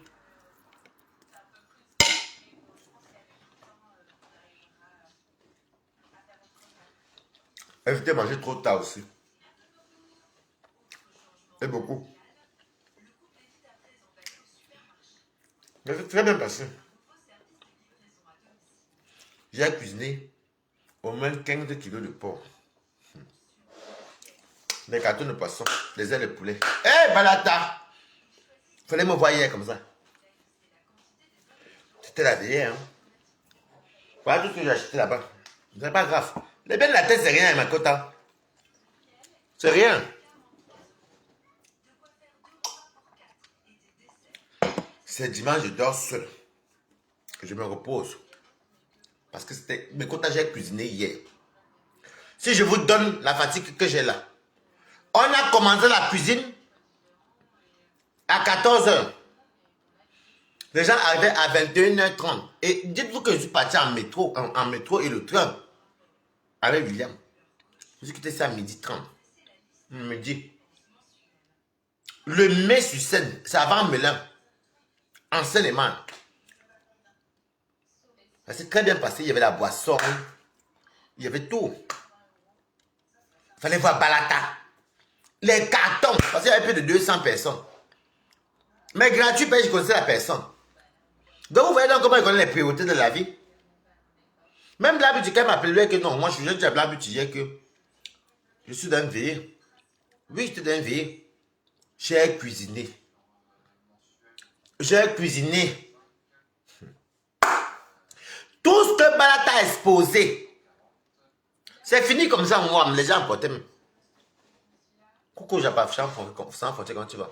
Évitez de manger trop tard aussi. Et beaucoup. Mais c'est très bien passé. J'ai cuisiné au moins 15 kilos de porc. Des cartons de poisson, des ailes de poulet. Hé, hey, Balata! Fallait me voir hier comme ça. C'était la veillée, hein. Voilà tout ce que j'ai acheté là-bas. C'est pas grave. Les biens de la tête, c'est rien, ma quota. C'est rien. C'est dimanche, je dors seul. Je me repose. Parce que c'était mes quotas, j'ai cuisiné hier. Si je vous donne la fatigue que j'ai là. On a commencé la cuisine à 14 h. Les gens arrivaient à 21 h 30. Et dites-vous que je suis parti en métro, en métro et le train avec William. Je suis quitté ça à 12h30. Midi. Le mai sur scène, c'est avant Melun. En Seine-et-Marne. Ça s'est très bien passé. Il y avait la boisson. Il y avait tout. Il fallait voir Balata. Les cartons. Parce qu'il y avait plus de 200 personnes. Mais gratuit, je connaissais la personne. Donc vous voyez donc comment il connaît les priorités de la vie. Même l'habitude, quand il m'appelait que non, moi je suis déjà l'habitude que je suis dans une veillée. Oui, je suis dans une veillée. J'ai cuisiné. J'ai cuisiné. Tout ce que Balata a exposé, c'est fini comme ça, moi, les gens portaient. Coucou, j'ai pas sans porter quand tu vas.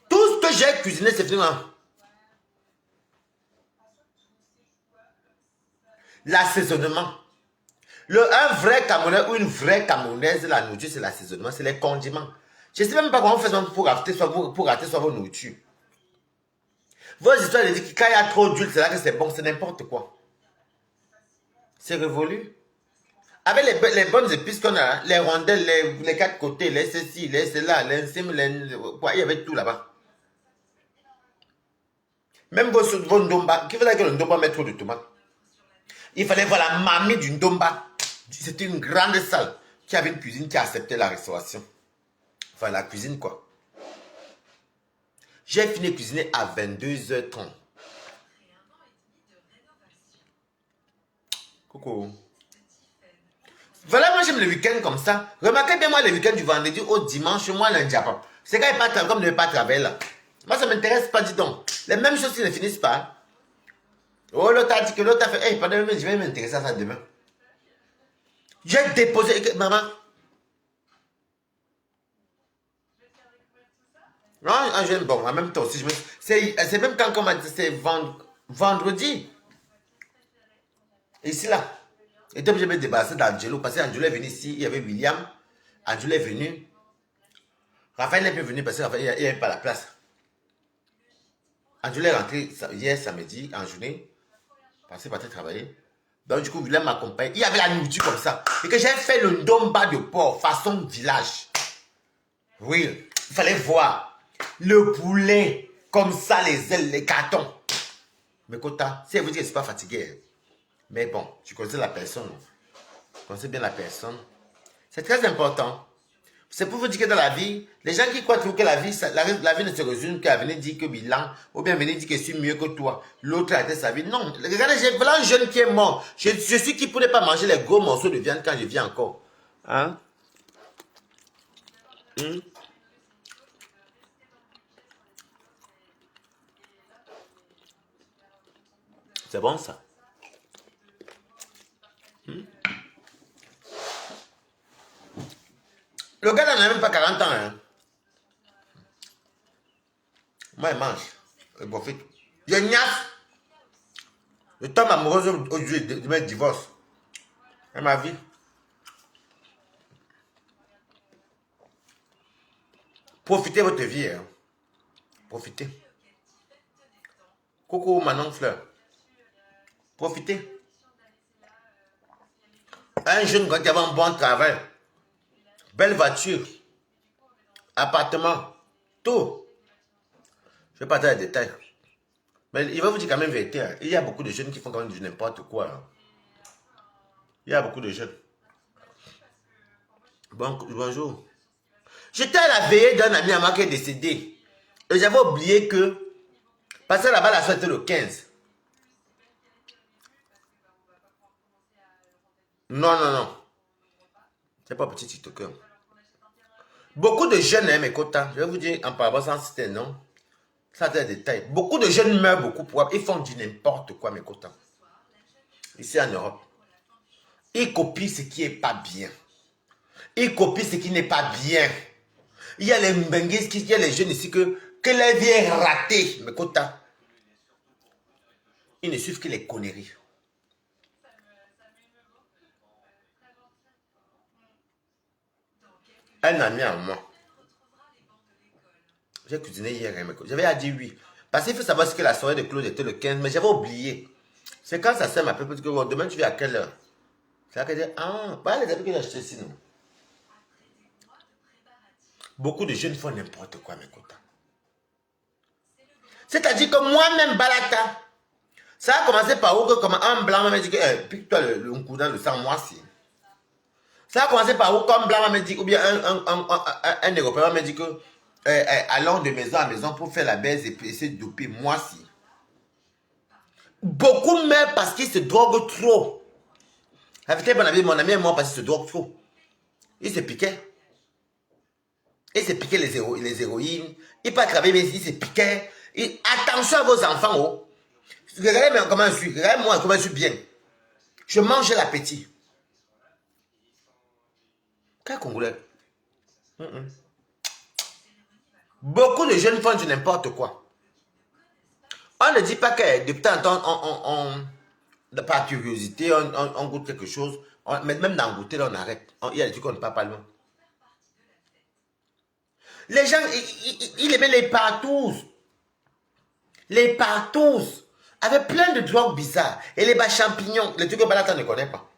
Tout ce que j'ai cuisiné, c'est fini. L'assaisonnement. Un vrai Camerounais ou une vraie Camerounaise, la nourriture, c'est l'assaisonnement, c'est les condiments. Je ne sais même pas comment on fait pour rater soit vos nourritures. Vos histoires de dire que quand il y a trop d'huile, c'est là que c'est bon, c'est n'importe quoi. C'est révolu. Avec les bonnes épices qu'on a, les rondelles, les quatre côtés, les ceci, les cela, les il y avait tout là-bas. Même vos ndomba, qui faisait que le ndomba met trop de tomates. Il fallait voir la mamie du ndomba. C'était une grande salle qui avait une cuisine qui acceptait la restauration. Enfin, la cuisine, quoi. J'ai fini de cuisiner à 22h30. Coucou. Voilà, moi j'aime le week-end comme ça. Remarquez bien, moi, le week-end du vendredi au dimanche, moi, lundi à papa. C'est quand il pas comme ne pas travailler là. Moi, ça ne m'intéresse pas, dis donc. Les mêmes choses qui ne finissent pas. Oh, l'autre a dit que l'autre a fait, hey, pendant je vais m'intéresser à ça demain. J'ai déposé, maman. Non, j'aime bon, en même temps aussi, c'est même quand on m'a dit, c'est vendredi. Ici, là. Et donc, je me débarrassé d'Angelo, parce qu'Angelo est venu ici, il y avait William. Angelo est venu. Raphaël n'est pas venu parce qu'il n'y avait pas la place. Angelo est rentré hier samedi en journée. Parce qu'il partait travailler. Donc, du coup, William m'accompagne. Il y avait la nourriture comme ça. Et que j'ai fait le ndomba de porc, façon village. Oui, il fallait voir. Le poulet, comme ça, les ailes, les cartons. Mais Kota, si elle vous dit que je ne suis pas fatigué. Mais bon, tu connais la personne. Tu connais bien la personne. C'est très important. C'est pour vous dire que dans la vie, les gens qui croient toujours que la vie ne se résume qu'à venir dire que bilan, ou bien venir dire que je suis mieux que toi. L'autre a été sa vie. Non, regardez, voilà un jeune qui est mort. Je suis qui pour ne pas manger les gros morceaux de viande quand je viens encore. Hein? C'est bon ça. Le gars n'a même pas 40 ans. Hein. Moi, il mange. Il profite. Je niasse. Je tombe amoureuse aujourd'hui de mes divorces. C'est ma vie. Profitez votre vie. Hein. Profitez. Coucou Manon Fleur. Profitez. Un jeune gars qui avait un bon travail. Belle voiture. Appartement. Tout. Je ne vais pas dire les détails. Mais il va vous dire quand même la vérité. Hein. Il y a beaucoup de jeunes qui font quand même du n'importe quoi. Hein. Il y a beaucoup de jeunes. Bonjour. J'étais à la veillée d'un ami à moi qui est décédé. Et j'avais oublié que, parce que là-bas, la soirée était le 15. Non, non, non. C'est pas petit TikToker. Beaucoup de jeunes aiment mes quotas. Je vais vous dire en parlant sans citer non. Ça c'est un détail. Beaucoup de jeunes meurent beaucoup pour. Ils font du n'importe quoi mes quotas. Ici en Europe. Ils copient ce qui n'est pas bien. Ils copient ce qui n'est pas bien. Il y a les mbengues, il y a les jeunes ici que la vie est ratée. Mes quotas. Ils ne suivent que les conneries. Un ami à moi. J'ai cuisiné hier. J'avais dit oui. Parce qu'il faut savoir ce que la soirée de Claude était le 15, mais j'avais oublié. C'est quand sa soeur m'appelle pour dire que demain tu viens à quelle heure? C'est là qu'elle dit, ah, pas les habits que j'ai achetés sinon. Beaucoup de jeunes font n'importe quoi, mes quotas. C'est-à-dire que moi-même, Balata, ça a commencé par où que comme un blanc m'a dit que, pique-toi le coup dans le sang, moi si. Ça a commencé par où comme blanc m'a dit, ou bien un Européen m'a dit que, allons de maison à maison pour faire la baisse et essayer de doper, moi si. Beaucoup meurent parce qu'ils se droguent trop. Avec mon ami est mort parce qu'il se drogue trop. Il se piquait. Il se piquait les héroïnes. Il pas travailler, mais il se piquait. Et attention à vos enfants. Oh. Regardez comment je suis. Regardez-moi comment je suis bien. Je mange l'appétit. Quel Congolais? Beaucoup de jeunes font du n'importe quoi. On ne dit pas que de temps en temps, par curiosité, on goûte quelque chose. Mais même dans goûter, là, on arrête. Il y a des trucs qu'on ne parle pas loin. Les gens, ils aimaient les partous. Les partous. Avec plein de drogues bizarres. Et les bas champignons. Les trucs que Balata ne connaît pas.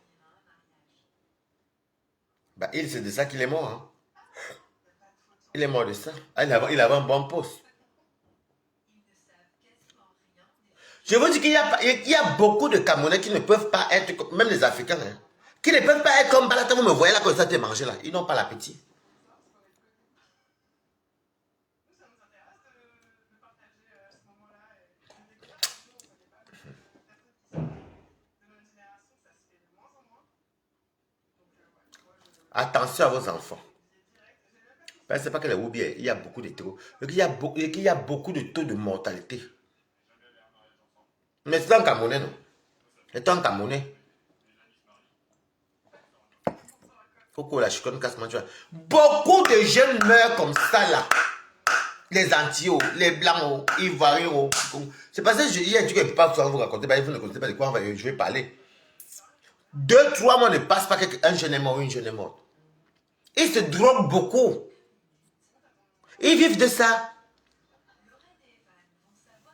Bah, c'est de ça qu'il est mort. Hein. Il est mort de ça. Il avait un bon poste. Je vous dis qu'il y a beaucoup de Camerounais qui ne peuvent pas être, même les Africains, hein, qui ne peuvent pas être comme Balata. Vous me voyez là, comme ça, tu es mangé là. Ils n'ont pas l'appétit. Attention à vos enfants. Ce n'est pas que les Woubiers, il y a beaucoup de taux. Il y a beaucoup de taux de mortalité. Mais c'est un Camerounais, non? C'est un Camerounais. Faut la chiconne casse tu vois. Beaucoup de jeunes meurent comme ça là. Les Antillais, les Blancs, les Ivoiriens. C'est parce que il y a des trucs que je ne peux pas vous raconter. Vous ne connaissez pas de quoi je vais parler. 2-3 mois ne passent pas qu'un jeune est mort ou une jeune est morte. Ils se droguent beaucoup. Ils vivent de ça.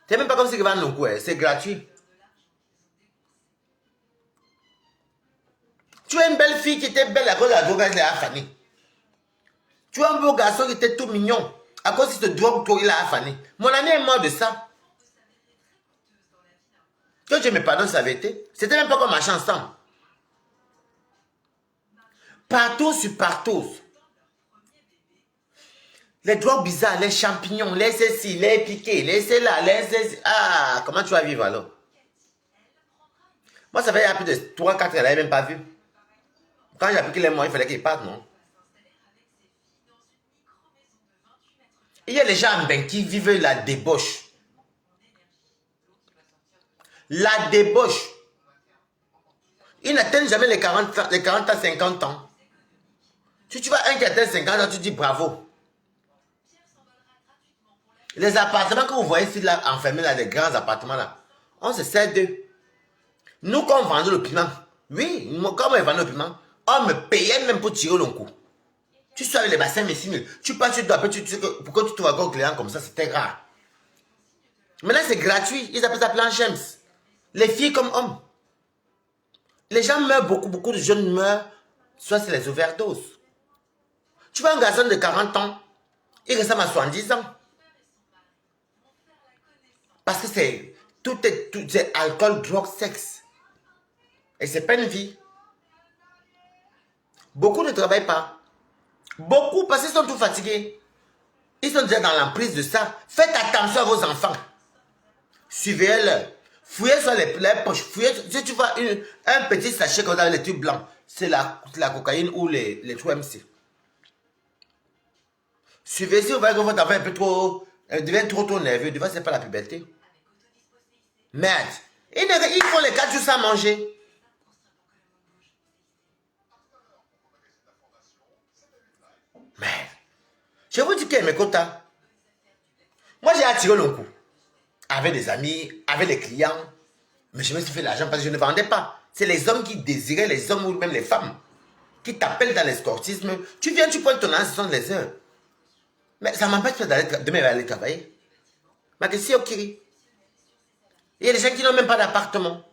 C'est même pas comme si ils vendent nos coups, c'est gratuit. Tu as une belle fille qui était belle à cause de la drogue, elle est affanée. Tu as un beau garçon qui était tout mignon. À cause de cette drogue, il a affané. Mon ami est mort de ça. Que Dieu me pardonne sa vérité. C'était même pas qu'on marchait ensemble. Partout sur partout. Les drogues bizarres, les champignons, les ceci, les piqués, les cela, les ceci. Ah, comment tu vas vivre alors? Moi, ça fait il y a plus de 3-4 ans, elle n'avait même pas vu. Quand j'ai appris qu'il est mort, il fallait qu'il parte, non? Il y a les gens ben, qui vivent la débauche. La débauche. Ils n'atteignent jamais les 40 à 50 ans. Si tu vois un qui atteint 50 ans, tu dis bravo. Les appartements que vous voyez ici, là, enfermés là, les grands appartements là, on se sert d'eux. Nous, quand on vendait le piment, oui, quand on vendait le piment, on me payait même pour tirer le coup. Tu sois avec les bassins, mais 6 000. Tu passes, tu dois, pourquoi tu trouves encore un client comme ça, c'était rare. Maintenant, c'est gratuit. Ils appellent ça plan James. Les filles comme hommes. Les gens meurent, beaucoup de jeunes meurent, soit c'est les overdoses. Tu vois un garçon de 40 ans, il ressemble à 70 ans. Parce que c'est alcool, drogue, sexe. Et c'est pas une vie. Beaucoup ne travaillent pas. Beaucoup parce qu'ils sont tout fatigués. Ils sont déjà dans l'emprise de ça. Faites attention à vos enfants. Suivez-les. Fouillez sur les poches. Fouillez, si tu vois un petit sachet comme ça avec les tubes blancs, c'est la cocaïne ou les 3MC. Suivez si vous voyez que votre enfant est un peu trop, devient trop nerveux. Devant, c'est pas la puberté. Merde. Ils font les 4 jours sans manger. Merde. Je vous dis qu'il y a mes quotas. Moi, j'ai attiré le coup. Avec des amis, avec des clients. Mais je me suis fait l'argent parce que je ne vendais pas. C'est les hommes qui désiraient, les hommes ou même les femmes, qui t'appellent dans l'escortisme. Tu viens, tu prends ton argent, ce sont les heures. Mais ça m'empêche pas d'aller demain aller travailler. Mais que si, ok. Il y a des gens qui n'ont même pas d'appartement.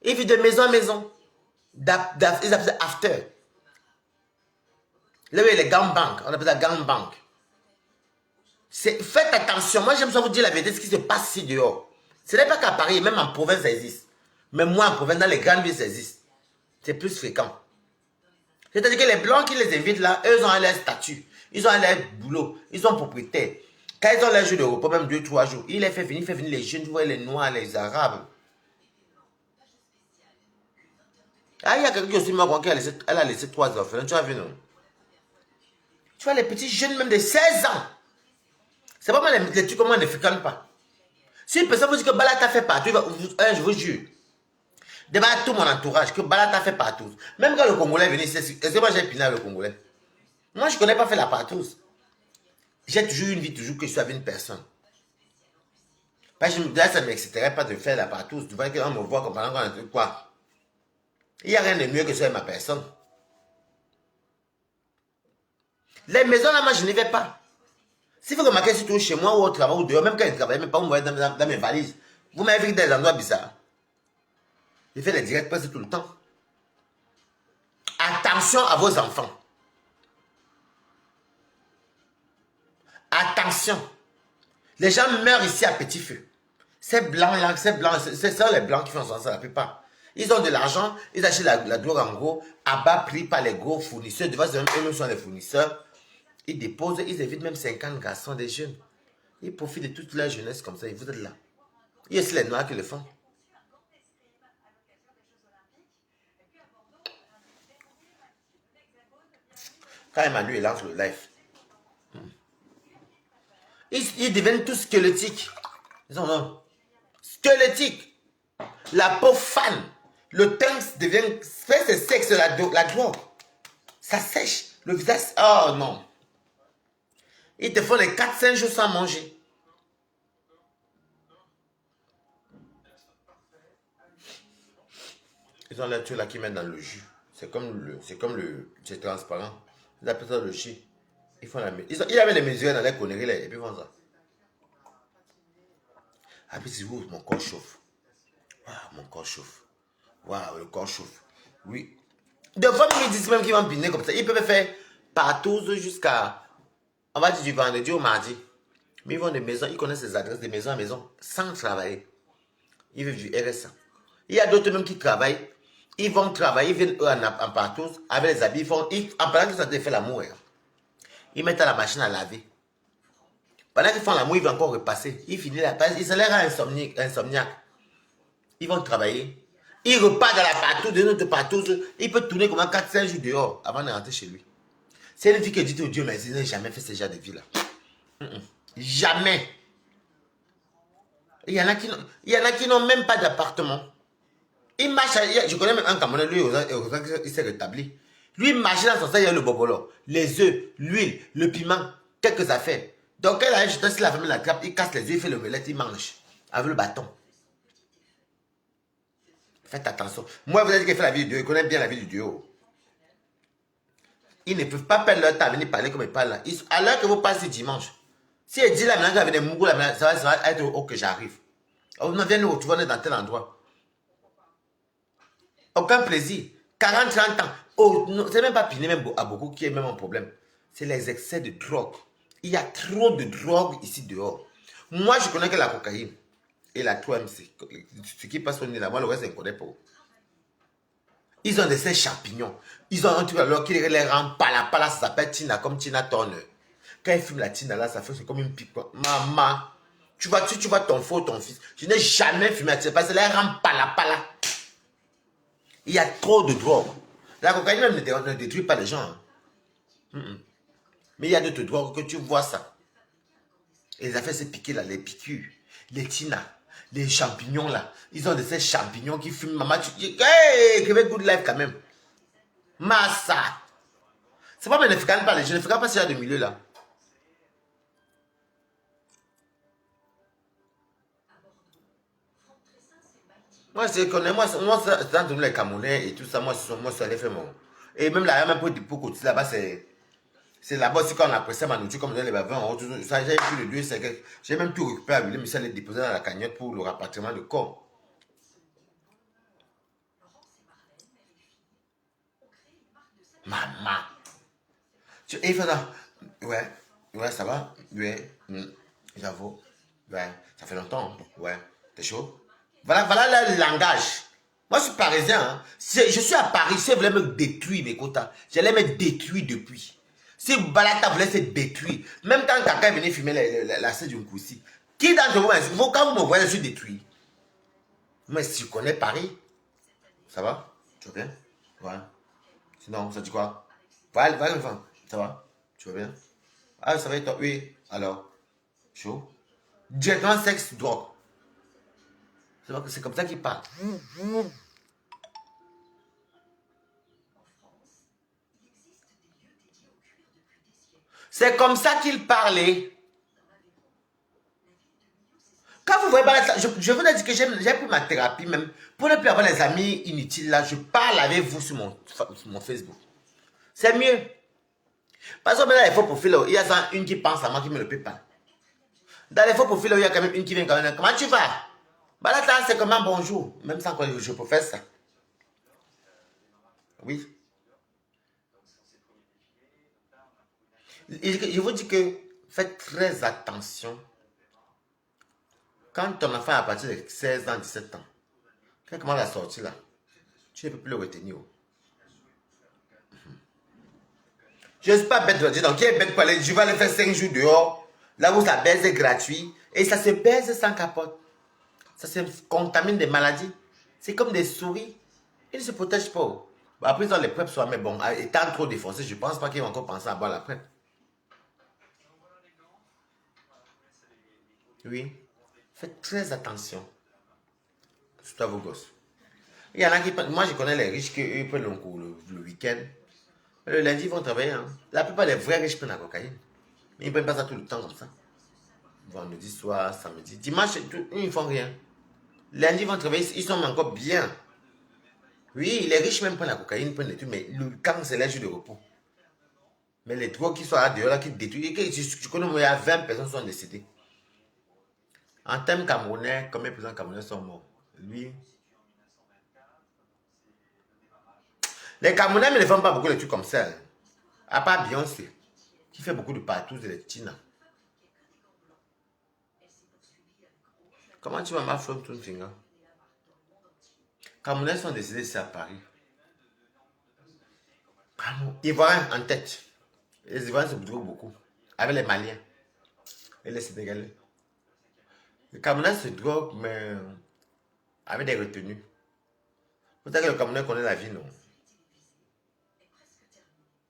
Ils vivent de maison en maison. Ils appellent ça after. Là, les gangbangs, on appelle ça gangbang. Faites attention. Moi, j'aime ça vous dire la vérité, ce qui se passe ici dehors. Ce n'est pas qu'à Paris, même en province, ça existe. Mais moi, en province, dans les grandes villes, ça existe. C'est plus fréquent. C'est-à-dire que les blancs qui les invitent là, eux ont leur statut. Ils ont leur boulot. Ils sont propriétaires. Quand ils ont leur jour de repos, même 2-3 jours, il les fait venir les jeunes, vous voyez, les noirs, les arabes. Ah, il y a quelqu'un qui aussi m'a qui elle a laissé 3 orphelins. Tu as vu, non? Tu vois, les petits jeunes, même de 16 ans. C'est pas mal les trucs comme moi ne fréquentent pas. Si une personne vous dit que Balata fait partout, je vous jure, devant tout mon entourage, que Balata fait partout. Même quand le Congolais est venu, c'est moi j'ai piné le Congolais. Moi, je ne connais pas faire la partouze. J'ai toujours eu une vie, toujours que je suis avec une personne. Parce que là, ça ne m'exciterait pas de faire la partouze. Tu vois qu'on me voit comme pendant qu'on a un truc quoi. Il n'y a rien de mieux que ça avec ma personne. Les maisons là, moi, je n'y vais pas. Si vous remarquez surtout chez moi ou au travail ou dehors, même quand je travaille, même pas vous me voyez dans mes valises, vous m'avez vu dans des endroits bizarres. Je fais les directs presque tout le temps. Attention à vos enfants. Attention. Les gens meurent ici à petit feu. Ces blancs-là, c'est ça les blancs qui font ça la plupart. Ils ont de l'argent, ils achètent la drogue en gros, à bas prix par les gros fournisseurs. Devant eux-mêmes sont les fournisseurs. Ils déposent, ils évitent même 50 garçons, des jeunes. Ils profitent de toute leur jeunesse comme ça, ils vous êtes là. Il y a aussi les noirs qui le font. Quand Emmanuel lance le live, ils deviennent tous squelettiques. Ils sont non. Squelettiques. La peau fan. Le teint devient... C'est sexe, la drogue. Ça sèche. Le visage... Oh non. Ils te font les 4-5 jours sans manger. Ils ont les trucs là qui mettent dans le jus. C'est transparent. Ils appellent ça le jus. Ils avaient les mesures dans les conneries là, et puis ils font ça. Ah puis c'est où mon corps chauffe. Waouh, mon corps chauffe. Waouh, le corps chauffe. Oui. Des fois, ils disent même qu'ils vont piner comme ça. Ils peuvent faire partout jusqu'à, on va dire du vendredi au mardi. Mais ils vont des maisons, ils connaissent les adresses de maison à maison sans travailler. Ils vivent du RSA. Il y a d'autres même qui travaillent. Ils vont travailler, ils viennent eux en partous, avec les habits, en parlant qu'ils sont en train de faire l'amour, ils mettent à la machine à laver. Pendant qu'ils font l'amour, ils vont encore repasser. Ils finissent la page, ils se l'air insomniaque. Ils vont travailler. Il repart dans la partouze, de notre partouze. Il peut tourner comme 4-5 jours dehors avant de rentrer chez lui. C'est une fille qui dit au Dieu, mais il n'a jamais fait ce genre de vie-là. Jamais. Il y en a qui n'ont même pas d'appartement. Il marche, je connais même un Camerounais, lui, il s'est rétabli. Lui, il marche dans son sac, il y a le bobolo, les œufs, l'huile, le piment, quelques affaires. Donc, elle a jeté, si la famille l'attrape, il casse les œufs, il fait le melette, il mange avec le bâton. Faites attention. Moi, vous avez dit qu'il fait la vie du Dieu, il connaît bien la vie du Dieu. Ils ne peuvent pas perdre leur temps à venir parler comme ils parlent là. À l'heure que vous passez dimanche, si elle dit là maintenant qu'elle vient de mourir, ça va être au que j'arrive. On vient nous retrouver, on est dans tel endroit. Aucun plaisir. 40-30 ans. Oh, c'est même pas Piné même à beaucoup qui est même un problème. C'est les excès de drogue. Il y a trop de drogue ici dehors. Moi, je connais que la cocaïne et la 3MC. Ce qui passe au nez là, moi, le reste, je ne connais pas. Ils ont ces champignons. Ils ont un truc alors qui les rend pala, ça s'appelle Tina, comme Tina Turner. Quand ils fument la Tina là, ça fait comme une pipe. Maman, tu vois ton faux, ton fils. Je n'ai jamais fumé la Tina parce que ça les rend pala. Il y a trop de drogue. La cocaïne même ne détruit pas les gens. Mais il y a d'autres drogues que tu vois ça. Et les affaires, c'est piquer là, les piqûres, les tinas, les champignons là. Ils ont de ces champignons qui fument. Maman, tu dis, hey, give a good life quand même. Massa. C'est pas mes ne pas les jeunes, ne fréquente pas ce genre de milieu là. Moi, je connais, moi c'est entre nous les Camerounais et tout ça, moi, ça les fait mon. Et même là, même pour côté là-bas, c'est là-bas aussi quand on apprécie ma nourriture, comme on donne les bavins, ça, j'ai pris le 2, j'ai même tout récupéré à William Michel, les déposé dans la cagnotte pour le rapatriement de corps. Maman. Et il fait ça. Ouais, ça va? Ouais, j'avoue. Ouais, ça fait longtemps. Ouais, t'es chaud? Voilà le langage. Moi, je suis parisien. Hein. Je suis à Paris. Si vous voulez me détruire, mes quotas, j'allais me détruire depuis. Si Balata voulait se détruire, même quand quelqu'un venait fumer la scène d'une coussi, qui d'entre vous, quand vous me voyez, je suis détruit. Mais si je connais Paris, ça va? Tu vas bien? Ouais. Sinon, ça dit quoi? Va, femme. Ça va? Tu vas bien? Ah, ça va et toi? Oui. Alors, chaud? Directement sexe, drogue. C'est comme ça qu'il parle. C'est comme ça qu'il parlait. Quand vous voyez, je vous ai dit que j'ai pris ma thérapie même. Pour ne plus avoir les amis inutiles là, je parle avec vous sur mon Facebook. C'est mieux. Parce que dans les faux profils, il y a ça, une qui pense à moi qui me le paie pas. Dans les faux profils, il y a quand même une qui vient quand même. Comment tu vas? Bah là, c'est comment bonjour. Même sans que je professe ça. Oui. Je vous dis que faites très attention. Quand ton enfant est à partir de 16 ans, 17 ans, quand il commence à sortir là, tu ne peux plus le retenir. Je ne suis pas bête de dire, donc qui est bête pour aller, je vais aller faire 5 jours dehors, là où ça baise est gratuit, et ça se baise sans capote. Ça se contamine des maladies. C'est comme des souris. Ils ne se protègent pas. Bon, après, ils ont les PrEP soient, mais bon, étant trop défoncés, je ne pense pas qu'ils vont encore penser à boire la PrEP. Oui. Faites très attention. Surtout à vos gosses. Il y en a qui, moi je connais les riches qui prennent le cours le week-end. Le lundi, ils vont travailler. Hein. La plupart des vrais riches prennent la cocaïne. Mais ils ne prennent pas ça tout le temps comme ça. Vendredi soir, samedi, dimanche, ils ne font rien. Lundi, ils vont travailler, ils sont encore bien. Oui, les riches même prennent la cocaïne, prennent les trucs, mais quand c'est les jours de repos. Mais les drogues qui sont là dehors, là, qui détruisent, tu connais, il y a 20 personnes qui sont décédées. En termes camerounais, combien de personnes camerounais sont morts? Lui. Les Camerounais ne font pas beaucoup de trucs comme ça. À part Beyoncé, qui fait beaucoup de partout de les Tina. Comment tu vas ma from ton finger? Camerounais sont décédés ici à Paris. Ivoiriens en tête. Les Ivoiriens se droguent beaucoup. Avec les Maliens et les Sénégalais. Les Camerounais se droguent, mais avec des retenues. Vous savez que le Camerounais connaît la vie, non?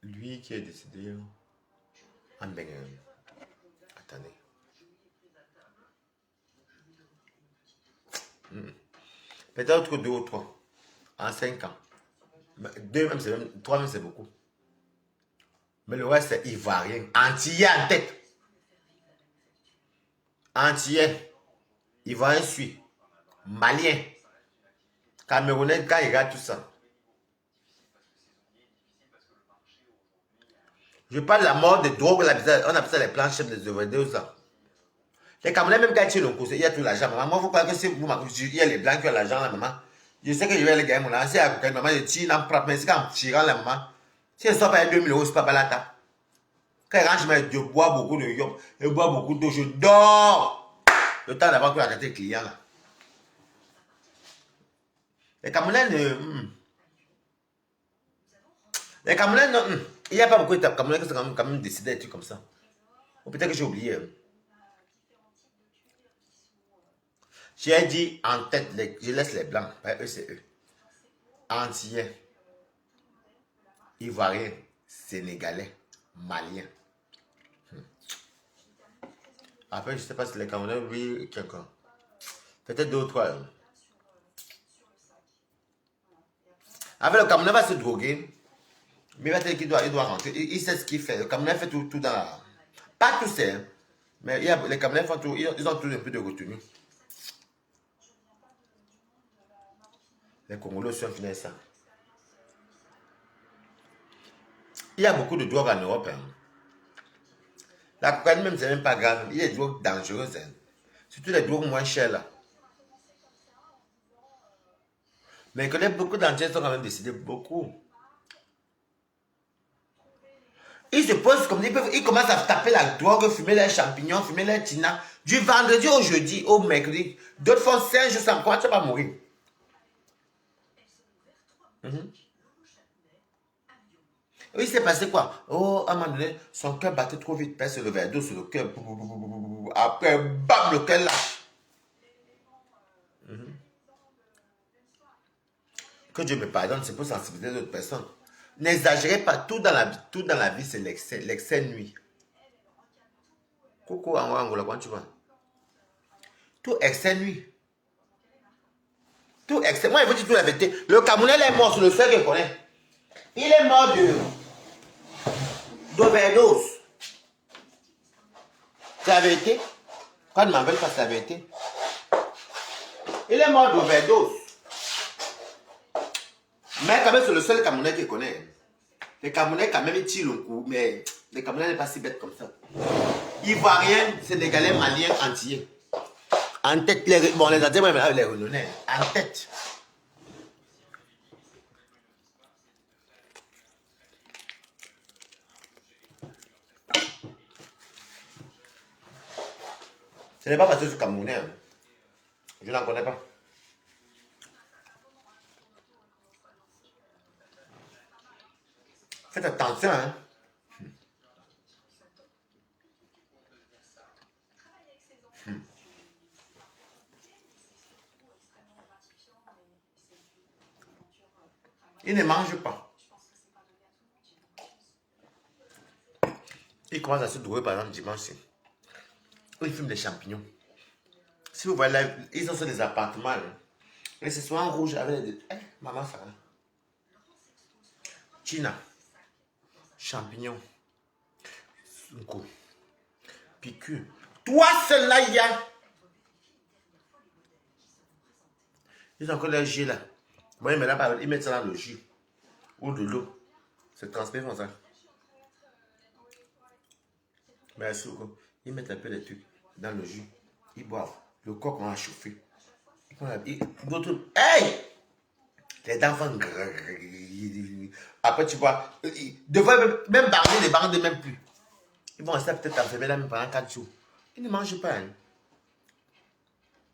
Lui qui est décédé en Bénin. Attendez. Peut-être 2 ou 3. En 5 ans. 2 même, c'est même, 3 même, c'est beaucoup. Mais le reste, c'est ivoirien. Antillais en tête. Antillais. Ivoirien suit. Malien. Camerounais, quand il regarde tout ça. Je parle de la mort des drogues, on appelle ça les planches des overdoses. Les Camerounais, même quand ils le cours, il y a tout l'argent. Maman, moi, il faut pas que si vous il y a les blancs qui ont l'argent, là, maman. Je sais que je vais les gagner, mon argent. Si à côté, maman, je tire, n'en prends, mais c'est quand tirant, là, maman. Si elle sort pas 2 000 €, c'est pas balata. Quand il rentre, je bois beaucoup de yop, je bois beaucoup d'eau, je dors. Le temps d'avoir que la tête client, là. Les Camerounais Les Camerounais, non. Il n'y a pas beaucoup de Camerounais qui sont quand même décidés des trucs comme ça. Ou peut-être que j'ai oublié. J'ai dit en tête, je laisse les blancs. Eux, c'est eux. Antillais, Ivoiriens, Sénégalais, Maliens. Après, je ne sais pas si les Camerounais, oui, quelqu'un. Peut-être 2 ou 3. Après, le Camerounais va se droguer. Mais il va dire qu'il doit rentrer. Il sait ce qu'il fait. Le Camerounais fait tout dans la... Pas tout c'est. Mais les Camerounais font tout. Ils ont tout un peu de retenue. Les Congolais aussi ont fini ça. Il y a beaucoup de drogues en Europe. Hein. La cocaïne même, c'est même pas grave. Il y a des drogues dangereuses. Hein. Surtout les drogues moins chères là. Mais que beaucoup d'entre eux sont quand même décidés. Beaucoup. Ils se posent comme ils commencent à taper la drogue, fumer les champignons, fumer les tina. Du vendredi au jeudi, au mercredi. D'autres font 5 jours sans quoi tu vas mourir. Il s'est passé quoi? Oh, à un moment donné, son cœur battait trop vite, pèse le verre d'eau sur le cœur. Après, bam, le cœur lâche. Que Dieu me pardonne, c'est pour sensibiliser d'autres personnes. N'exagérez pas, tout dans la vie, c'est l'excès. L'excès nuit. Coucou, en Angola, quand tu vas? Tout excès nuit. Tout excès. Moi, je vous dis tout la vérité. Le Camerounais est mort, c'est le seul que je connais. Il est mort d'overdose. C'est la vérité. Quand ne m'en veulent pas, c'est la vérité. Il est mort d'overdose. Mais quand même, c'est le seul Camerounais que je connais. Les Camerounais, quand même, ils tirent le coup, mais les Camerounais n'est pas si bêtes comme ça. Ivoiriens, Sénégalais, Maliens, Antillais. En tête, les Antillais, moi, les Renonais. En tête. Ce n'est pas parce que je suis Camerounais. Hein. Je n'en connais pas. Faites attention, hein. Ils ne mangent pas. Ils commencent à se droguer par exemple dimanche. Ils fument des champignons. Si vous voyez là, ils sont sur des appartements. Hein. Et c'est souvent rouge avec des... maman, ça va. China. Champignons. Sunko. Piqûre. Toi seul là, il y a. Ils ont encore leur jus là. Moi, maintenant, ils mettent ça dans le jus. Ou de l'eau. C'est transmis comme ça. Merci beaucoup. Ils mettent un peu de trucs dans le jus. Ils boivent. Le corps commence à chauffer. D'autres. Hey! Les dents font. Après, tu vois. Ils devraient même barrer les bandes même plus. Ils vont rester peut-être enfermés là même pendant 4 jours. Ils ne mangent pas. Hein.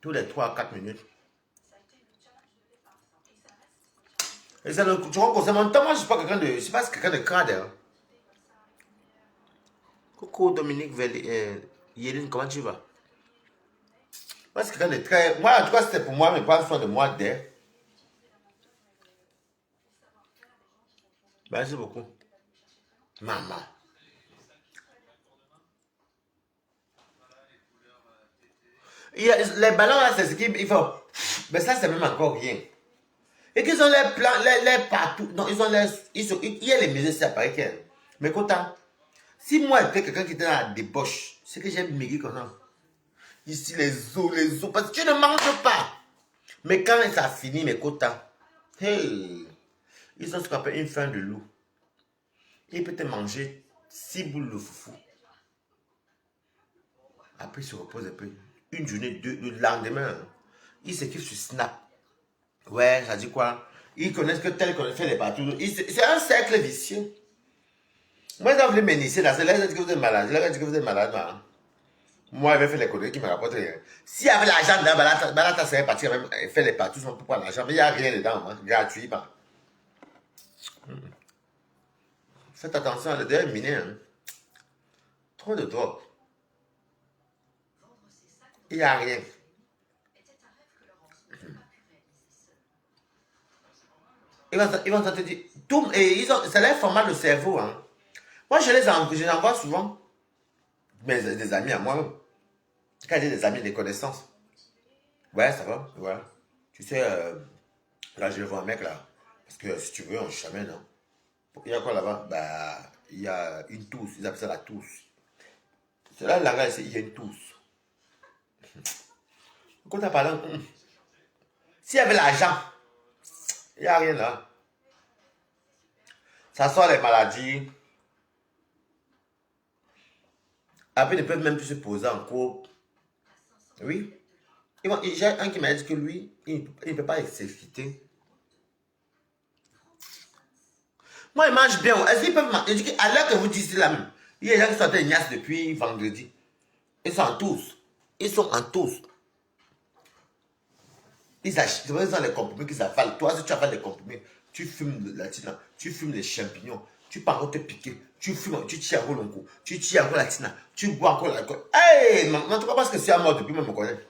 Tous les 3 à 4 minutes. Tu vois, c'est mon temps, moi je suis pas quelqu'un de... Je suis pas quelqu'un de crade. Hein. Coucou Dominique Yéline, comment tu vas? Moi c'est quelqu'un de très... Moi en tout cas c'était pour moi, mais pas soin de moi dès. Merci beaucoup. Maman. Les ballons là, c'est ce qu'ils font. Mais ça c'est même encore rien. Et qu'ils ont les plans, les partout. Non, ils ont les... il y a les musées, ça paraît qu'elle. Mais content. Si moi j'étais quelqu'un qui était dans la débauche, c'est que j'aime maigrir comme ça. Ici les os, parce que tu ne manges pas. Mais quand ça finit, mes quotas, hey, ils ont ce qu'on appelle une faim de loup. Il peut te manger 6 boules de foufou. Après, il se repose un peu. Une journée, deux, le lendemain, il s'équipe sur Snap. Ouais, ça dit quoi? Ils connaissent que tel qu'on fait les partout. C'est un cercle vicieux. Moi, ils ont voulu m'initier dans ce là, ils disent que vous êtes malade. Là, ils disent que vous êtes malade. Non. Moi, il avait fait les conneries qui me rapportent rien. S'il y avait l'argent dedans, Balata serait parti faire les partout pour prendre l'argent. Mais il n'y a rien dedans, hein, gratuit. Bah. Faites attention, le deuil miné. Hein. Trop de drogue. Il n'y a rien. Ils vont te dire, tout, et c'est leur format de cerveau. Hein. Moi, je les envoie souvent, mais des amis à moi. Quand j'ai des amis, des connaissances. Ouais, ça va, voilà. Tu sais, là, je vois un mec là. Parce que si tu veux, on chemin, non? Il y a quoi là-bas? Bah, il y a une tousse, ils appellent ça la tousse. C'est là, là, il y a une tousse. Quand tu as parlé, s'il y avait l'argent, il n'y a rien là. Ça sort les maladies. Après, ils ne peuvent même plus se poser en cours. Oui. J'ai un qui m'a dit que lui, il ne peut pas s'exciter. Moi, il mange bien. Est-ce qu'ils peuvent manger? Je dis à l'heure que vous dites là même, il y a des gens qui sont en ignace depuis vendredi. Ils sont en tous. Ils sont en tous. Ils achètent les comprimés qu'ils avalent. Toi, si tu avales les comprimés, tu fumes la tina, tu fumes les champignons, tu pars encore te piquer, tu fumes, tu tires encore le coup, tu tires encore la tina, tu bois encore l'alcool. Hey, en tout cas, parce que c'est à mort depuis, moi, je me connais.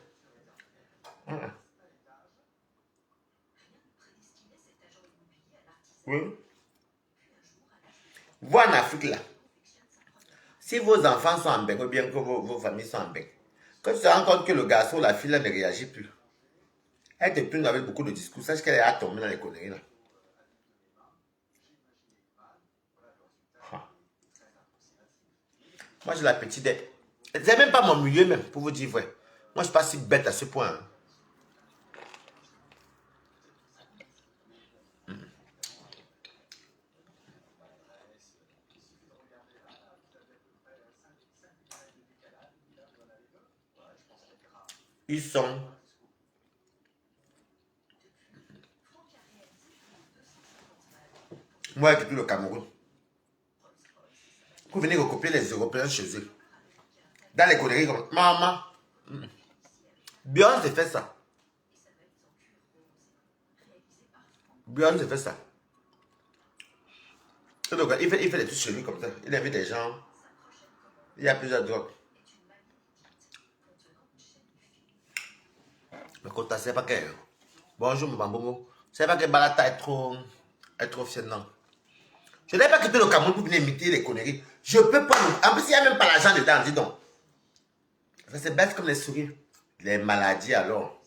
Oui. Vous en Afrique là, si vos enfants sont en bain, ou bien que vos familles sont en bain, quand tu te rends compte que le garçon ou la fille là ne réagit plus, elle te plaint avec beaucoup de discours, sache qu'elle est à tomber dans les conneries là. Moi j'ai la petite dette. C'est même pas mon milieu même, pour vous dire vrai. Moi je ne suis pas si bête à ce point. Hein. Ils sont... Moi qui suis le Cameroun. Vous venez recopier les Européens chez eux. Dans les conneries comme... Maman. Beyoncé fait ça. Beyoncé fait ça. Donc, il fait des trucs chez lui comme ça. Il invite des gens. Il y a plusieurs drogues. Mais quand tu sais pas que... Bonjour, mon bambomo. C'est pas que Balata est trop fier, non. Je n'ai pas quitté le Cameroun pour venir imiter les conneries. Je peux pas... En plus, il n'y a même pas l'argent dedans, dis donc. C'est bête comme les souris. Les maladies, alors.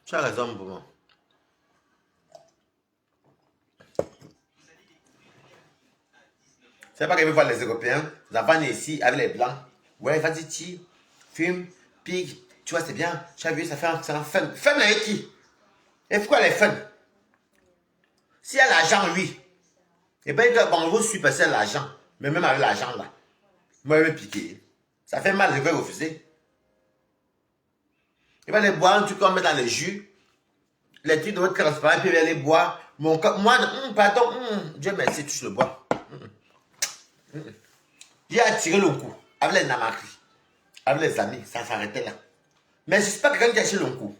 Tu as raison, pour moi. C'est pas qu'il veut voir les Européens, les enfants ici avec les Blancs. Ouais, vas-y, tire, fume, pique. Tu vois, c'est bien. Tu as vu, ça fait un fun. Fun avec qui? Et pourquoi les fun? S'il y a l'argent, oui. Et bien, il doit bon, vous suivre passer l'argent. Mais même avec l'argent, là. Moi, je vais piquer. Ça fait mal, je vais refuser. Il va les boire, un truc qu'on met dans le jus. Les trucs doivent être transparents, puis il va les boire. Mon corps, moi, pardon, Dieu merci, touche le bois. J'ai attiré le coup avec les namakri. avec les amis, ça s'arrêtait là. Mais je ne suis pas quelqu'un qui achète le coup.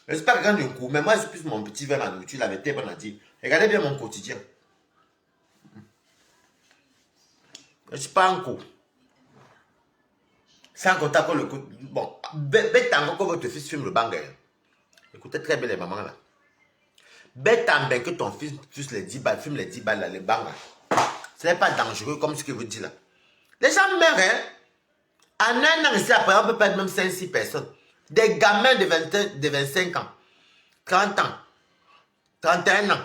Je ne suis pas quelqu'un du coup, mais moi, je suis plus mon petit verre, ma nourriture, la vérité, bon à dire. Regardez bien mon quotidien. Je ne suis pas un coup. Sans compter que le coup. Bon, bête en que votre fils filme le banger. Écoutez très bien les mamans là. Bête en bien que ton fils filme les 10 balles, filme les 10 balles là, les bangers. Ce n'est pas dangereux comme ce que vous dites là. Les gens meurent, hein. En un an ici, après, on peut perdre même 5-6 personnes. Des gamins de 25 ans, 30 ans, 31 ans,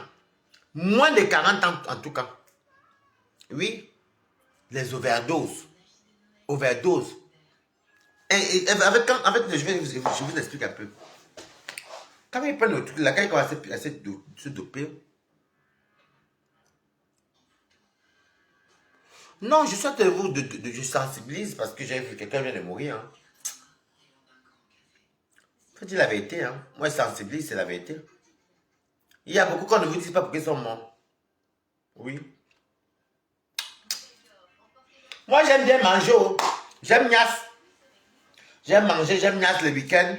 moins de 40 ans en tout cas. Oui, les overdoses. Overdoses. Je vous explique un peu. Quand ils prennent le truc, là, quand ils commencent à se doper. Non, je souhaite vous, je sensibilise parce que j'ai vu quelqu'un vient de mourir. Hein. Faut dire la vérité. Hein. Moi, je sensibilise, c'est la vérité. Il y a beaucoup qu'on ne vous dit pas pourquoi ils sont morts. Oui. Moi, j'aime bien manger. Oh. J'aime Nias. J'aime manger, j'aime Nias le week-end.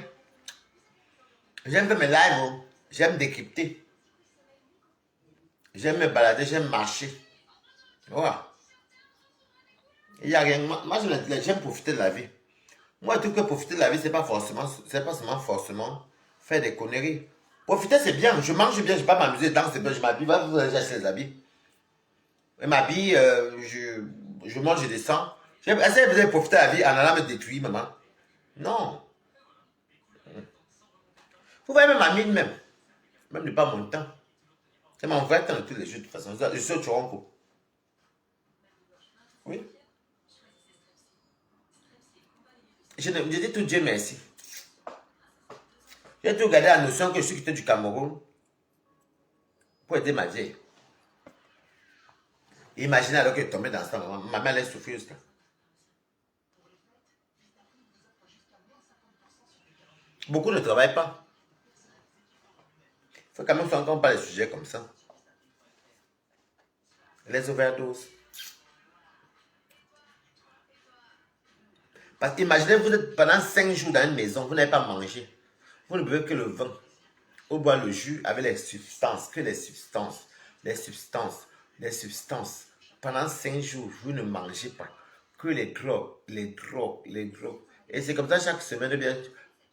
J'aime faire mes lives. Oh. J'aime décrypter. J'aime me balader, j'aime marcher. Voilà. Il n'y a rien. Moi, j'aime profiter de la vie. Moi, tout que profiter de la vie, c'est pas seulement forcément faire des conneries. Profiter, c'est bien. Je mange bien, je ne vais pas m'amuser dedans, c'est bien. Je m'habille, vous allez acheter les habits. Je m'habille, je mange, je descends. Est-ce que vous allez profiter de la vie en allant me détruire, maman? Non. Vous voyez même ma mine même. Même ne pas mon temps. C'est mon vrai temps de tous les jours, de toute façon. Je suis au Toronto. Oui. Je dis tout Dieu merci. J'ai tout gardé la notion que je suis quitté du Cameroun pour aider ma vieille. Imaginez alors qu'elle est tombée dans ça. Ma mère elle souffrir. Beaucoup ne travaillent pas. Il faut quand même faire qu'on parle des sujets comme ça. Les overdoses. Parce qu'imaginez, vous êtes pendant 5 jours dans une maison, vous n'avez pas mangé. Vous ne buvez que le vin. Vous boire le jus avec les substances, que les substances, les substances, les substances. Pendant 5 jours, vous ne mangez pas. Que les drogues, les drogues, les drogues. Et c'est comme ça chaque semaine, bien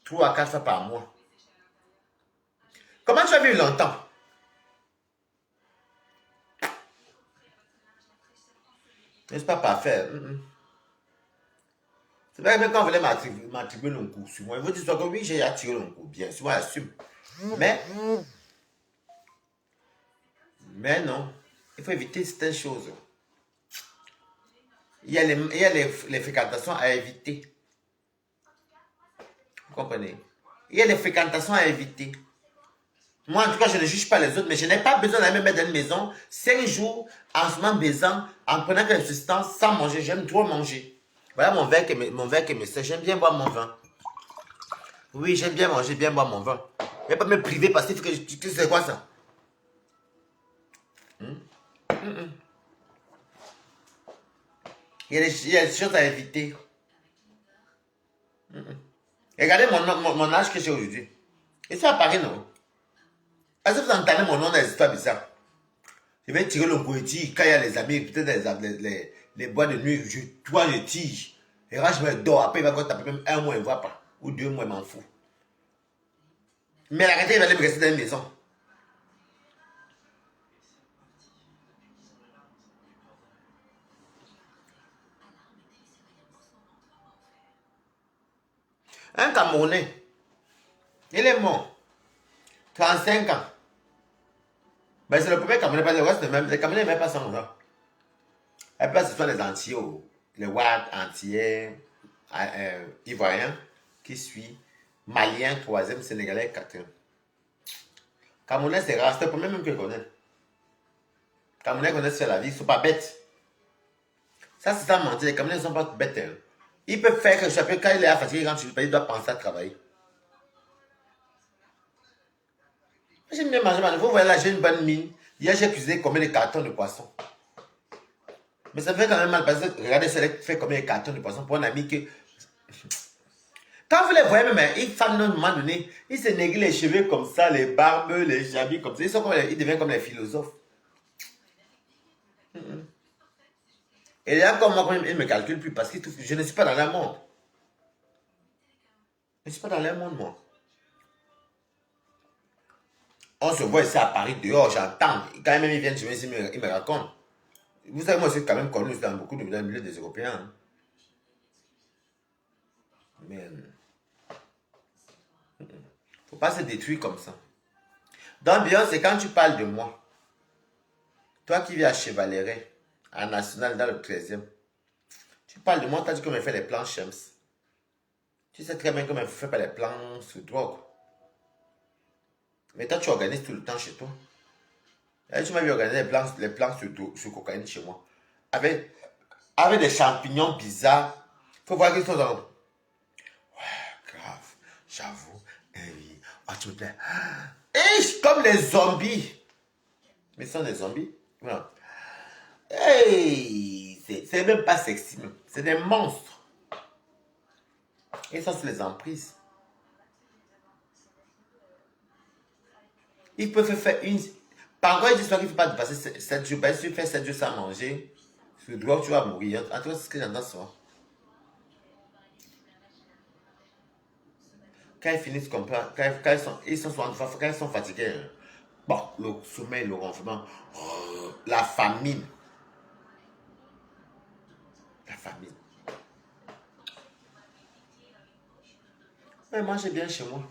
3 à 4 fois par mois. Comment tu as vu longtemps? N'est-ce pas parfait? C'est vrai que quand on voulait m'attribuer le coup sur moi, il vous dire que oui, j'ai attiré le coup, bien sûr, j'assume. Mais non, il faut éviter certaines choses. Il y a les fréquentations à éviter. Vous comprenez? Il y a les fréquentations à éviter. Moi, en tout cas, je ne juge pas les autres, mais je n'ai pas besoin d'aller me mettre dans une maison 5 jours en se baisant, en prenant que les substances, sans manger. J'aime trop manger. Voilà mon verre qui me sert. J'aime bien boire mon vin. Oui, j'aime bien manger, bien boire mon vin. Je ne vais pas me priver parce que tu sais quoi ça? Il y a des choses à éviter. Regardez mon âge que j'ai aujourd'hui. Et ça à Paris, non? Est-ce que vous entendez mon nom dans les histoires bizarres? Je vais tirer le goûtier quand il y a les amis, peut-être les bois de nuit. Je tire. Et là, je me dors. Après, il va taper même 1 mois, il ne voit pas. Ou 2 mois, il m'en fout. Mais la réalité, il va aller me rester dans une maison. Un Camerounais, il est mort. 35 ans. Ben, c'est le premier Camerounais, parce que le reste, même, les Camerounais ne mettent pas ça en là. Et puis, ce sont les Antillais, les Ouad, Antillais, Ivoiriens, qui suivent, Maliens, 3e, Sénégalais, 4e. Camerounais, c'est rare, c'est le premier même que je connais. Camerounais connaissent faire la vie, ils ne sont pas bêtes. Ça, c'est ça mentir, les Camerounais ne sont pas bêtes. Hein. Ils peuvent faire quelque chose, quand il est fatigué, quand tu lui payes, il doit penser à travailler. J'aime bien manger, vous voyez là, j'ai une bonne mine. Hier, j'ai cuisiné combien de cartons de poisson. Mais ça fait quand même mal parce que regardez, ça fait combien de cartons de poisson pour un ami que Quand vous les voyez même, ils font à un moment donné, ils se négligent les cheveux comme ça, les barbes, les habits comme ça. Ils deviennent comme les philosophes. Et là, comme moi, ils ne me calculent plus parce que je ne suis pas dans leur monde. Je ne suis pas dans leur monde, moi. On se voit ici à Paris, dehors, j'entends. Quand même, ils viennent chez moi ici, ils me racontent. Vous savez, moi, je suis quand même connu dans beaucoup de milieux des Européens. Hein. Mais il ne faut pas se détruire comme ça. Donc, bien, c'est quand tu parles de moi, toi qui vis à Chevaleret, à National, dans le 13e, tu parles de moi, tu as dit qu'on me fait les plans Shems. Tu sais très bien qu'on me fait pas les plans sous drogue. Mais toi, tu organises tout le temps chez toi. Et tu m'as vu organiser les plans sur cocaïne chez moi. Avec, avec des champignons bizarres. Il faut voir qu'ils sont dans... Grave, j'avoue. Eh oui. Oh, tu me plais. Comme les zombies. Mais ce sont des zombies. Voilà. Hey, c'est même pas sexy. C'est des monstres. Et ça, c'est les emprises. Ils peuvent faire une... Par contre, l'histoire qu'il ne faut pas dépasser 7 jours. Si tu fais 7 jours sans manger, tu dois, tu vas mourir. En tout cas, c'est ce que j'entends souvent. Quand ils finissent comme ça, quand ils sont fatigués, hein, bon, le sommeil, le ronflement, la famine. La famine. Mais mangez bien chez moi.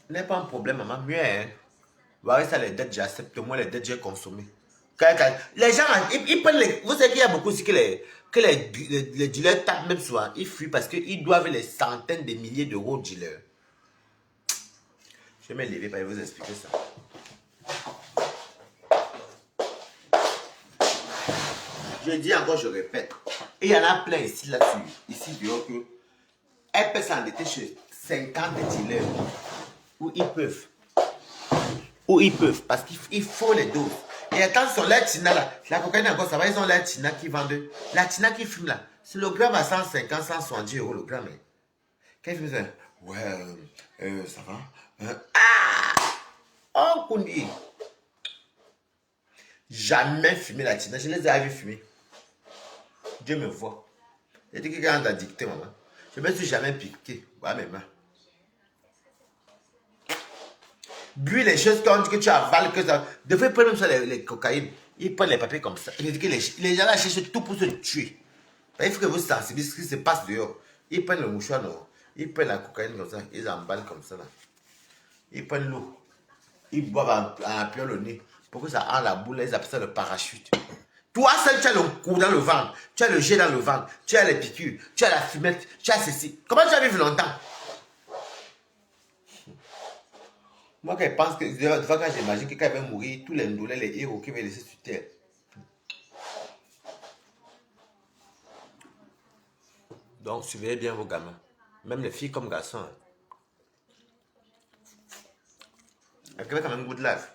Ce n'est pas un problème, maman. Mieux, hein. Vous voyez ça, les dettes, j'accepte. Moi, les dettes, j'ai consommé. Les gens, ils prennent les... Vous savez qu'il y a beaucoup aussi que les dealers tapent même souvent. Ils fuient parce qu'ils doivent les centaines de milliers d'euros aux dealers. Je vais me lever pour vous expliquer ça. Je dis encore, je répète. Et il y en a plein ici, là-dessus. Ici, dehors, que elles peuvent s'endetter chez 50 dealers. Où ils peuvent. Où ils peuvent. Parce qu'il faut les doses. Et attention, la tina là, la cocaïne encore, ça va, ils ont la tina qui vendent. La tina qui fume là, c'est le gramme à 150, 170 euros le gramme. Quand ils fument ça, ouais, ça va. Oh, Kundi. Jamais fumé la tina, je les ai vus fumer. Dieu me voit. J'ai dit que quelqu'un t'a dicté, maman. Je ne me suis jamais piqué. Voilà mes mains. Buis les choses qu'on dit que tu avales, que ça. De fait, prendre même ça les cocaïnes. Ils prennent les papiers comme ça. Il dit que les gens là cherchent tout pour se tuer. Il faut que vous sensibilisez ce qui se passe dehors. Ils prennent le mouchoir, non. Ils prennent la cocaïne comme ça. Ils emballent comme ça. Là. Ils prennent l'eau. Ils boivent en appuyant le nez. Pour que ça aille la boule. Ils appellent ça le parachute. Toi seul, tu as le coup dans le ventre. Tu as le jet dans le ventre. Tu as les piqûres. Tu as la fumette. Tu as ceci. Comment tu as vécu longtemps? Moi, quand je pense que, des fois, quand j'imagine que quand il va mourir, tous les ndolés, les héros qui vont laisser sur terre. Donc, surveillez bien vos gamins. Même les filles comme garçons. Hein. Elles ont quand même good life.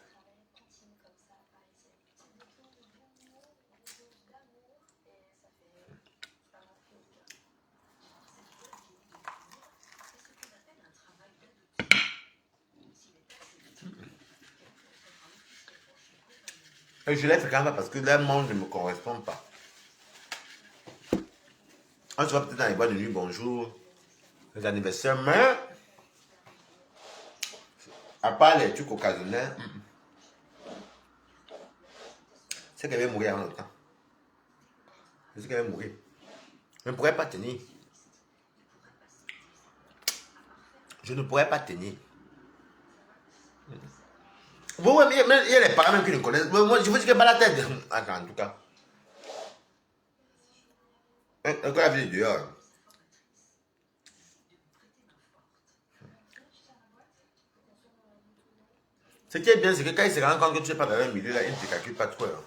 Et je les fréquente pas parce que leur monde ne me correspond pas. On se voit peut-être dans les boîtes de nuit, bonjour, les anniversaires, mais à part les trucs occasionnels, c'est qu'elle va mourir en même temps. C'est qu'elle va mourir. Je ne pourrais pas tenir. Je ne pourrais pas tenir. Vous, il y a les parents même qui ne connaissent. Moi, je vous dis que pas la tête. Attends, en tout cas. Encore la vie dehors. Ce qui est bien, c'est que quand ils se rendent compte que tu n'es pas dans un milieu, là, ils ne te calculent pas trop. Hein.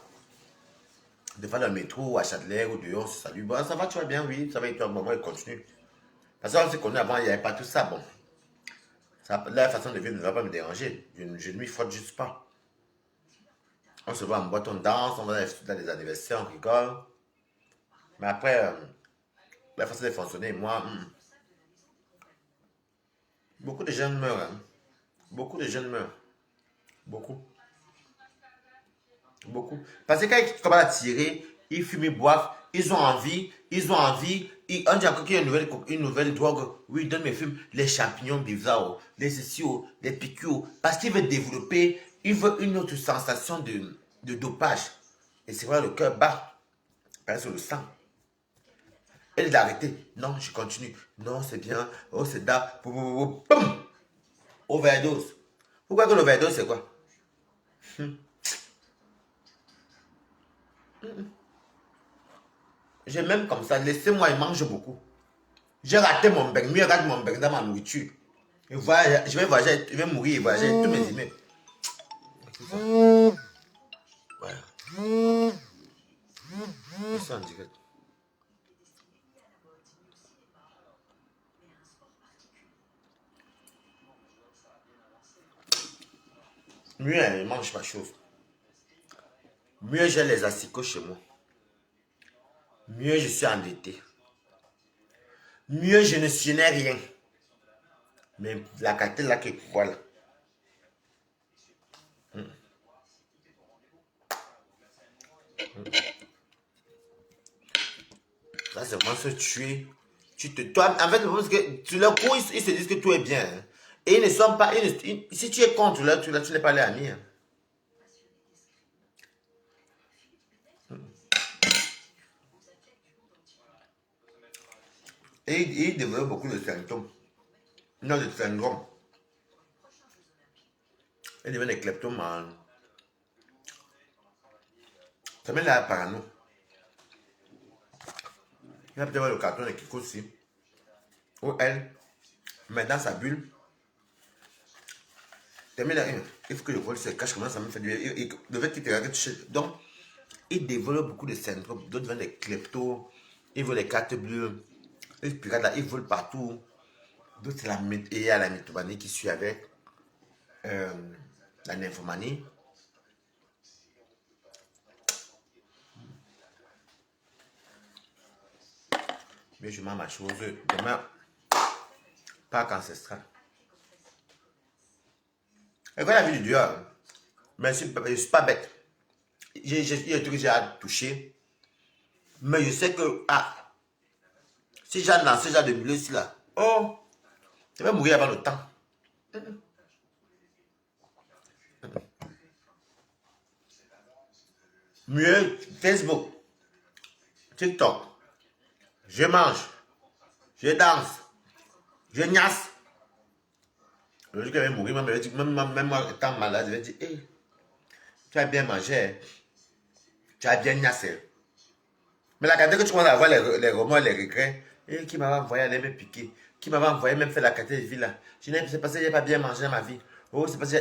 Des fois, dans le métro, ou à Châtelet, ou dehors, salut. Bon, ça va, tu vas bien, oui, ça va, et toi, bon, moi, il continue. Parce qu'on s'est connus avant, il n'y avait pas tout ça, bon. Ça, la façon de vivre ne va pas me déranger. Je ne m'y frotte juste pas. On se voit en boîte, on danse, on va dans les anniversaires, on rigole. Mais après, la façon de fonctionner, moi, Beaucoup de jeunes meurent. Hein. Beaucoup de jeunes meurent. Beaucoup. Beaucoup. Parce que quand ils commencent à tirer, ils fument, ils boivent, ils ont envie, on dit encore qu'il y a une nouvelle drogue. Oui, donne mes films, les champignons bizarres, les ceci, les piqûres. Parce qu'il veut développer, il veut une autre sensation de dopage. Et c'est vrai, le cœur bat, sur le sang. Elle est arrêtée. Non, je continue. Non, c'est bien. Oh, c'est da. Boum. Overdose. Pourquoi que l'overdose, c'est quoi? J'ai même comme ça, laissez-moi, il mange beaucoup. J'ai raté mon bec, mieux rate mon bec dans ma nourriture. Et voilà, je vais voyager, je vais mourir, voyager, tous mes emails. Voilà. Je suis en direct. Mieux, elle ne mange pas chose. Mieux, j'ai les asticots chez moi. Mieux, je suis endetté. Mieux, je n'ai rien. Mais la qualité là que voilà. Ça, c'est vraiment se tuer. Toi, en fait, parce que tu leur cours, ils se disent que tout est bien. Hein. Et ils ne sont pas. Si tu es contre leur, tu n'es pas les amis. Hein. Et ils développent beaucoup de symptômes. Non, de syndrome. Ils deviennent des kleptomanes. Ça met la parano. Il y a peut-être le carton de Kiko aussi. Où elle, met dans sa bulle. Il faut que le vol se cache, comment ça me fait du bien. Le fait qu'il te regarde, donc, ils développent beaucoup de syndromes. D'autres deviennent des kleptos. Ils volent les cartes bleues. Les pirates là, ils volent partout. D'autres, c'est il y a la mythomanie qui suit avec la nymphomanie. Mais je mange ma chose. Demain, Pâques ancestral. Et quand la vie du Dieu, mais je ne suis pas bête. Il y a des trucs que j'ai à toucher. Mais je sais que, si j'ai dans ce genre de milieu-ci là, oh, je vais mourir avant le temps. Mieux, Facebook, TikTok, je mange, je danse, je niasse. Le jour que je vais mourir, même moi étant malade, je vais dire, hey, tu as bien mangé, tu as bien niassé. Mais la qualité que tu commences à voir les remords, les regrets, et qui m'avait envoyé aller me piquer, qui m'avait envoyé même faire la qualité de vie là. C'est parce que je n'ai pas bien mangé dans ma vie. Oh, c'est parce que.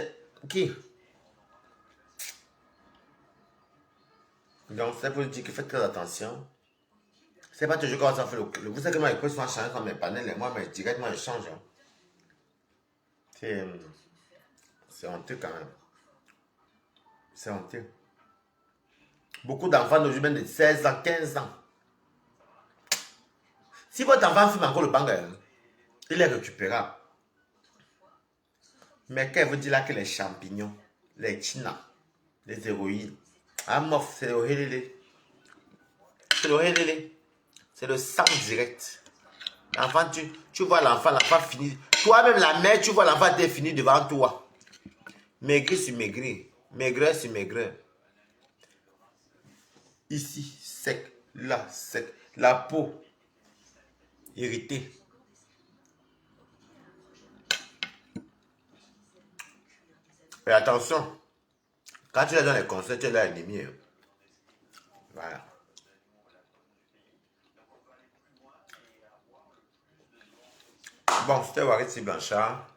Qui? Donc, c'est pour dire que faites très attention. C'est pas toujours comme ça fait vous savez que moi, les choses sont changées comme mes panels, et moi, mais directement, je change. Hein. C'est honteux quand même. C'est honteux. Beaucoup d'enfants d'aujourd'hui, même de 16 ans, 15 ans. Si votre enfant fume encore le banger, il est récupérable. Mais qu'elle vous dit là que les champignons, les chinas, les héroïnes, mof, c'est le helele. C'est le helele. C'est le sang direct. L'enfant, tu vois l'enfant finit. Toi-même, la mère, tu vois l'enfant fini devant toi. Maigri sur maigri. Maigreur sur maigreur. Ici, sec. Là, sec. La peau irritée. Et attention, quand tu es dans les concerts, tu es là ennemi. Hein. Voilà. Bon, c'était Waritsi Blanchard.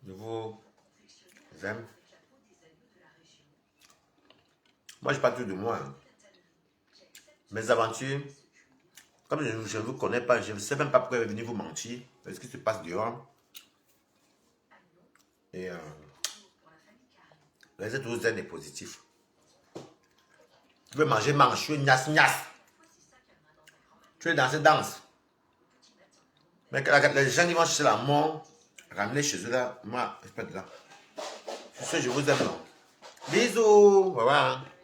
Je vous aime. Moi, je parle tout de moi. Hein. Mes aventures, comme je ne vous connais pas, je ne sais même pas pourquoi je vais venir vous mentir. Ce qui se passe dehors. Et restez toujours zen et positif. Tu veux manger, mange. Tu veux niasse, niasse. Tu veux danser, danse. Mais les gens qui vont chercher la mort, ramener chez eux là, moi, je suis pas dedans. Sur ce, je vous aime. Bisous. Bye bye.